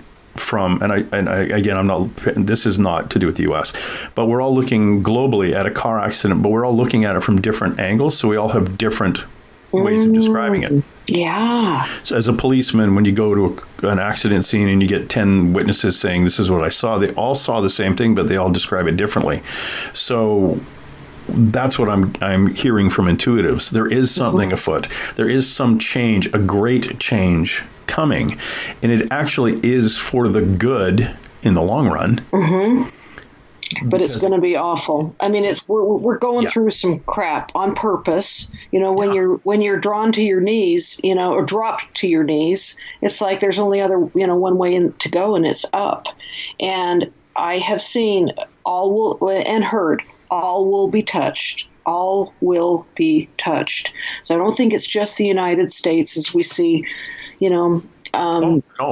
and again, I'm not, this is not to do with the US, but we're all looking globally at a car accident, but we're all looking at it from different angles. So we all have different ways of describing it. Yeah. So as a policeman, when you go to an accident scene and you get 10 witnesses saying, this is what I saw, they all saw the same thing, but they all describe it differently. So that's what I'm hearing from intuitives. There is something afoot. There is some change, a great change coming, and it actually is for the good in the long run. But it's going to be awful. I mean, we're going through some crap on purpose. When you're drawn to your knees, or dropped to your knees, it's like there's only one way to go, and it's up. And I have seen and heard all will be touched. All will be touched. So I don't think it's just the United States, as we see. No,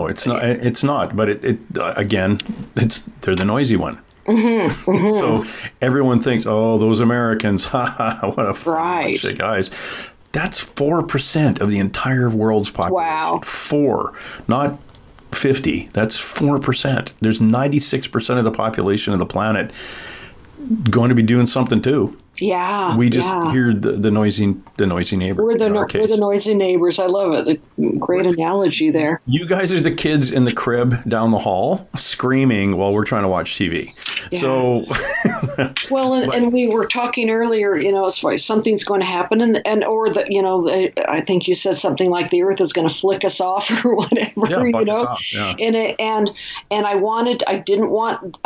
it's not. It's not. But again, they're the noisy one. So everyone thinks, oh, those Americans, what a bunch of guys. That's 4% of the entire world's population. Wow. 4, not 50. That's 4%. There's 96% of the population of the planet going to be doing something too. Yeah. We just hear the noisy neighbor. We're the noisy neighbors. I love it. Great analogy there. You guys are the kids in the crib down the hall screaming while we're trying to watch TV. Yeah. So, well, and we were talking earlier, as far as something's going to happen, I think you said something like the earth is going to flick us off or whatever, us off, yeah. And I didn't want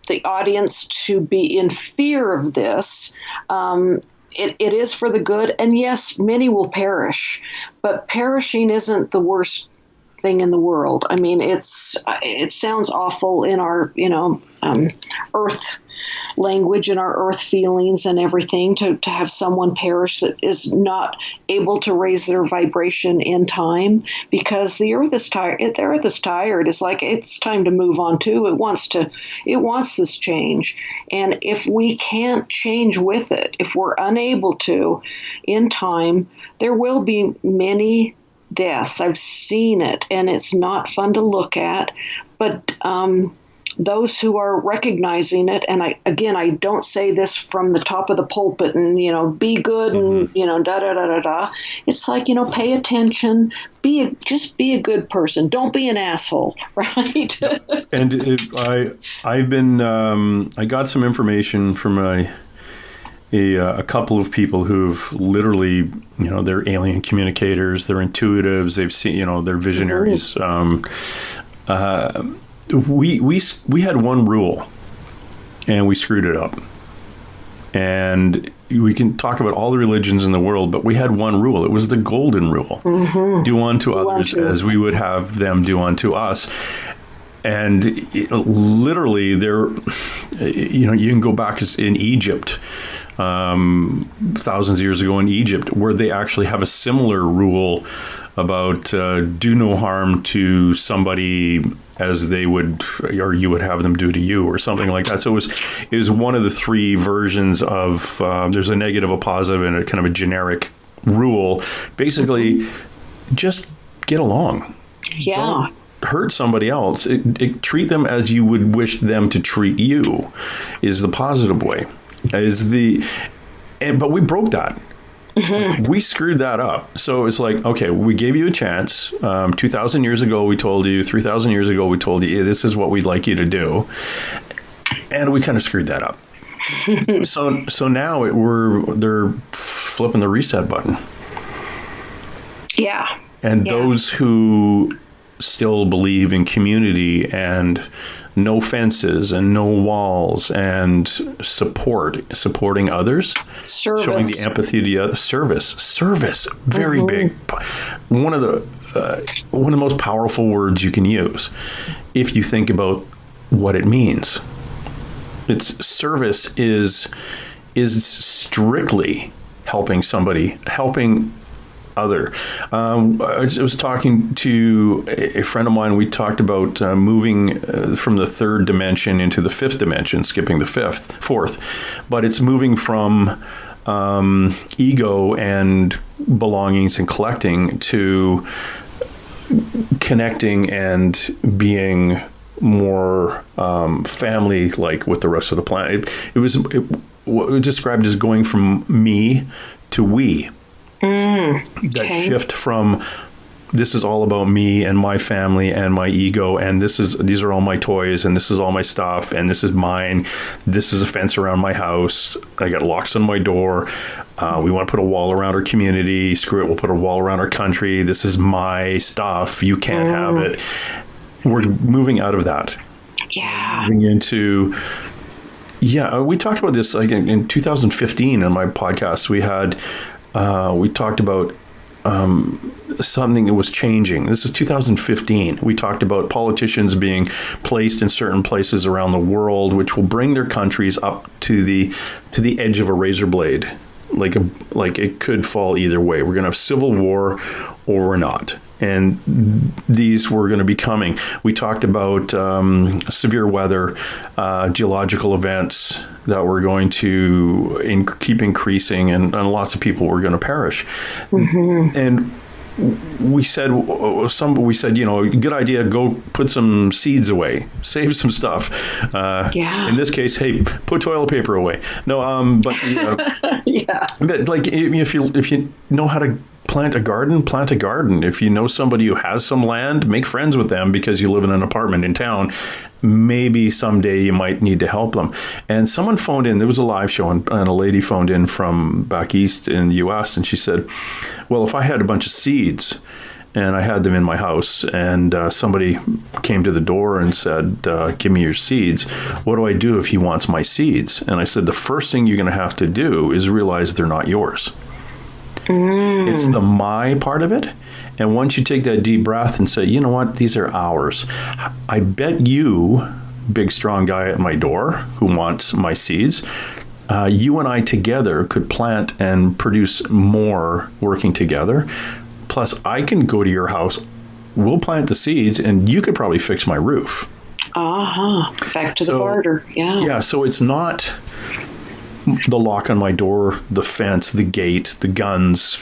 the audience to be in fear of this. It is for the good, and yes, many will perish, but perishing isn't the worst thing in the world. I mean, it sounds awful in our earth language and our earth feelings and everything to have someone perish that is not able to raise their vibration in time, because the earth is tired. The earth is tired. It's like it's time to move on too. It wants this change. And if we can't change with it, if we're unable to in time, there will be many deaths. I've seen it, and it's not fun to look at, but those who are recognizing it, and I don't say this from the top of the pulpit and, be good and, da-da-da-da-da. It's like, pay attention, just be a good person. Don't be an asshole, right? And I've been, I got some information from a couple of people who've literally, they're alien communicators, they're intuitives, they've seen, they're visionaries. We had one rule, and we screwed it up. And we can talk about all the religions in the world, but we had one rule. It was the golden rule. Do unto others as we would have them do unto us. And literally there, you can go back in Egypt, thousands of years ago in Egypt, where they actually have a similar rule about do no harm to somebody as they would, or you would have them do to you, or something like that. So it was one of the three versions of, there's a negative, a positive, and a kind of a generic rule. Basically, just get along. Yeah. Don't hurt somebody else. Treat them as you would wish them to treat you is the positive way. But we broke that. We screwed that up. So it's like, okay, we gave you a chance. 2,000 years ago, we told you. 3,000 years ago, we told you, this is what we'd like you to do. And we kind of screwed that up. So now they're flipping the reset button. Yeah. And those who still believe in community and no fences and no walls and supporting others, showing the empathy to the other, service, very big. One of the most powerful words you can use if you think about what it means. It's service is strictly helping somebody, helping other. I was talking to a friend of mine. We talked about moving from the third dimension into the fifth dimension, skipping the fourth, but it's moving from ego and belongings and collecting to connecting and being more family-like with the rest of the planet. It was described as going from me to we. That shift from this is all about me and my family and my ego, and these are all my toys, and this is all my stuff, and this is mine. This is a fence around my house. I got locks on my door. We want to put a wall around our community. Screw it, we'll put a wall around our country. This is my stuff. You can't have it. We're moving out of that. Yeah. Moving into. Yeah, we talked about this like in 2015 on my podcast. We talked about something that was changing. This is 2015. We talked about politicians being placed in certain places around the world, which will bring their countries up to the edge of a razor blade. Like it could fall either way. We're going to have civil war, or we're not. And these were going to be coming. We talked about severe weather, geological events that were going to keep increasing, and lots of people were going to perish. And we said, good idea, go put some seeds away, save some stuff. In this case, hey, put toilet paper away. No, but but like if you know how to plant a garden, plant a garden. If you know somebody who has some land, make friends with them because you live in an apartment in town. Maybe someday you might need to help them. And someone phoned in, there was a live show, and a lady phoned in from back east in the US, and she said, well, if I had a bunch of seeds and I had them in my house, and somebody came to the door and said, give me your seeds, what do I do if he wants my seeds? And I said, the first thing you're going to have to do is realize they're not yours. It's the my part of it. And once you take that deep breath and say, you know what, these are ours. I bet you, big strong guy at my door who wants my seeds, you and I together could plant and produce more working together. Plus, I can go to your house, we'll plant the seeds, and you could probably fix my roof. Back to the barter. Yeah, so it's not the lock on my door, the fence, the gate, the guns,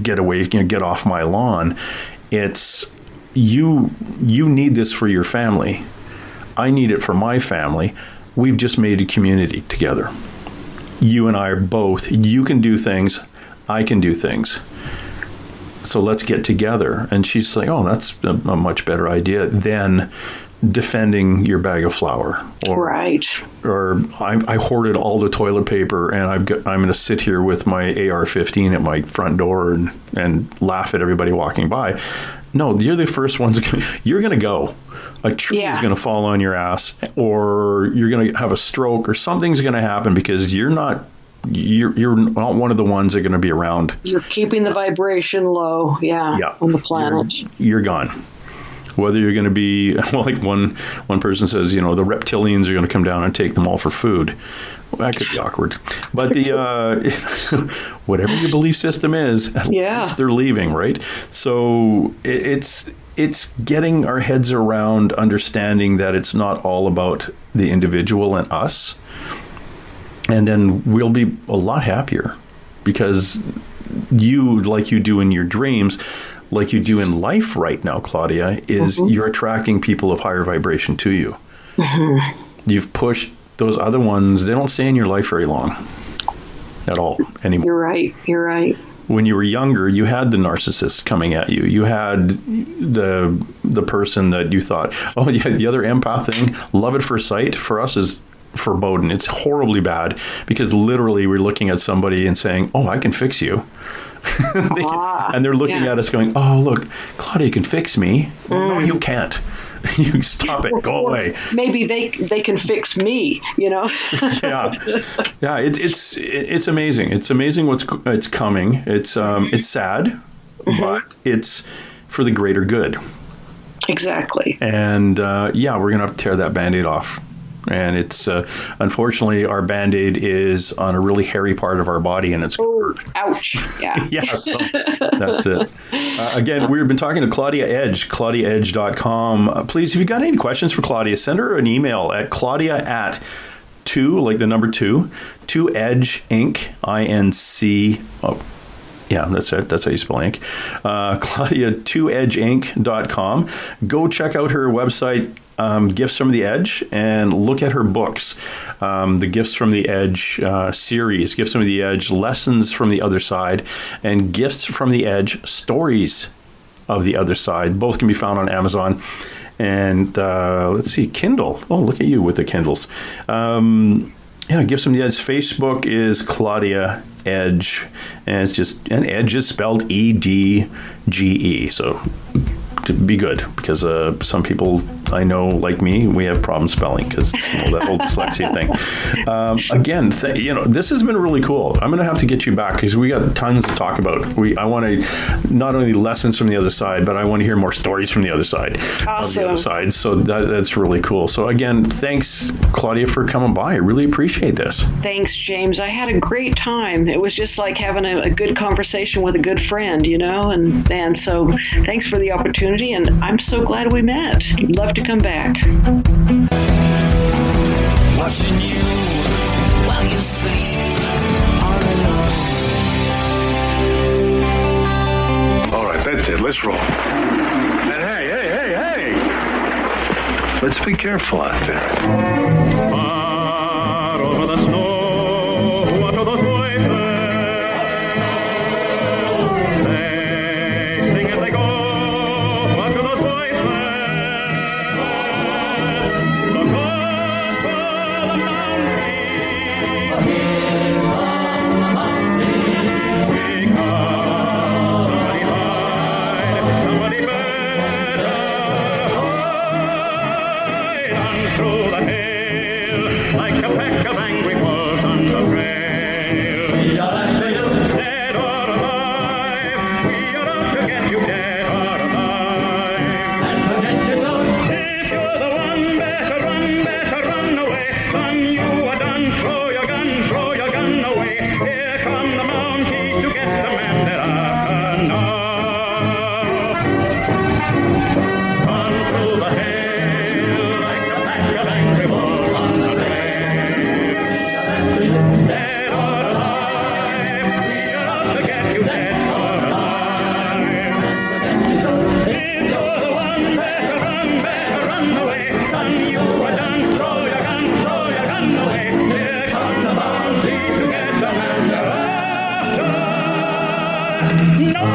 get away, get off my lawn. It's you need this for your family. I need it for my family. We've just made a community together. You and I are both, you can do things, I can do things. So let's get together. And she's like, oh, that's a much better idea than defending your bag of flour, or Right. or I hoarded all the toilet paper and I'm going to sit here with my AR-15 at my front door and laugh at everybody walking by. No, you're the first ones. You're going to go. A tree is going to fall on your ass, or you're going to have a stroke, or something's going to happen because you're not one of the ones that are going to be around. You're keeping the vibration low, on the planet. You're gone. Whether you're going to be, well, like one person says, the reptilians are going to come down and take them all for food. Well, that could be awkward. But whatever your belief system is, at least they're leaving, right? So it's getting our heads around understanding that it's not all about the individual and us. And then we'll be a lot happier because you, like you do in your dreams, like you do in life right now, Claudia, is you're attracting people of higher vibration to you. You've pushed those other ones. They don't stay in your life very long at all anymore. You're right. When you were younger, you had the narcissist coming at you. You had the person that you thought, oh, yeah, the other empath thing, love at first sight, for us is foreboding. It's horribly bad because literally we're looking at somebody and saying, oh, I can fix you. And they're looking at us going, oh, look, Claudia can fix me. No, you can't. You stop it. Go away. Maybe they can fix me, Yeah. It's amazing. It's amazing it's coming. It's sad, but it's for the greater good. Exactly. And we're going to have to tear that Band-Aid off. And it's unfortunately our Band-Aid is on a really hairy part of our body, and it's ouch. Yeah. Yeah, so that's it. Again, we've been talking to Claudia Edge, claudiaedge.com. Please, if you've got any questions for Claudia, send her an email at claudia@2, like the number 2 Edge Inc. INC. Oh, yeah, that's it. That's how you spell ink. Claudia2edgeinc.com. Go check out her website, Gifts from the Edge, and look at her books. The Gifts from the Edge series, Gifts from the Edge, Lessons from the Other Side, and Gifts from the Edge, Stories of the Other Side. Both can be found on Amazon. And let's see, Kindle. Oh, look at you with the Kindles. Gifts from the Edge. Facebook is Claudia Edge, and Edge is spelled EDGE. So to be good, because some people I know, like me, we have problems spelling because that whole dyslexia thing. Again, this has been really cool. I'm going to have to get you back because we got tons to talk about. I want to not only lessons from the other side, but I want to hear more stories from the other side. Awesome. Of the other side. So that's really cool. So again, thanks, Claudia, for coming by. I really appreciate this. Thanks, James. I had a great time. It was just like having a good conversation with a good friend, and so thanks for the opportunity, and I'm so glad we met. Love to come back. Watching you while you sleep on and on. All right, that's it. Let's roll. And hey. Let's be careful out there. Far over the snow, what are those voices? They sing as they go. What are those voices? The gospel of mountains. Because somebody better hide on through the hill, like a pack of angry wolves on the trail. Dead or alive, we are out to get you, dead or alive. If you're the one, better run away. Son, you are done, throw your gun away. Here come the Mounties to get the men that are on through the hill, like a pack of angry wolves on the trail. Dead or alive, we are out to get you, dead or alive. If you're the one, better run away. Son, you are done, throw your gun away. Here come the Mounties to get the man they're after. No!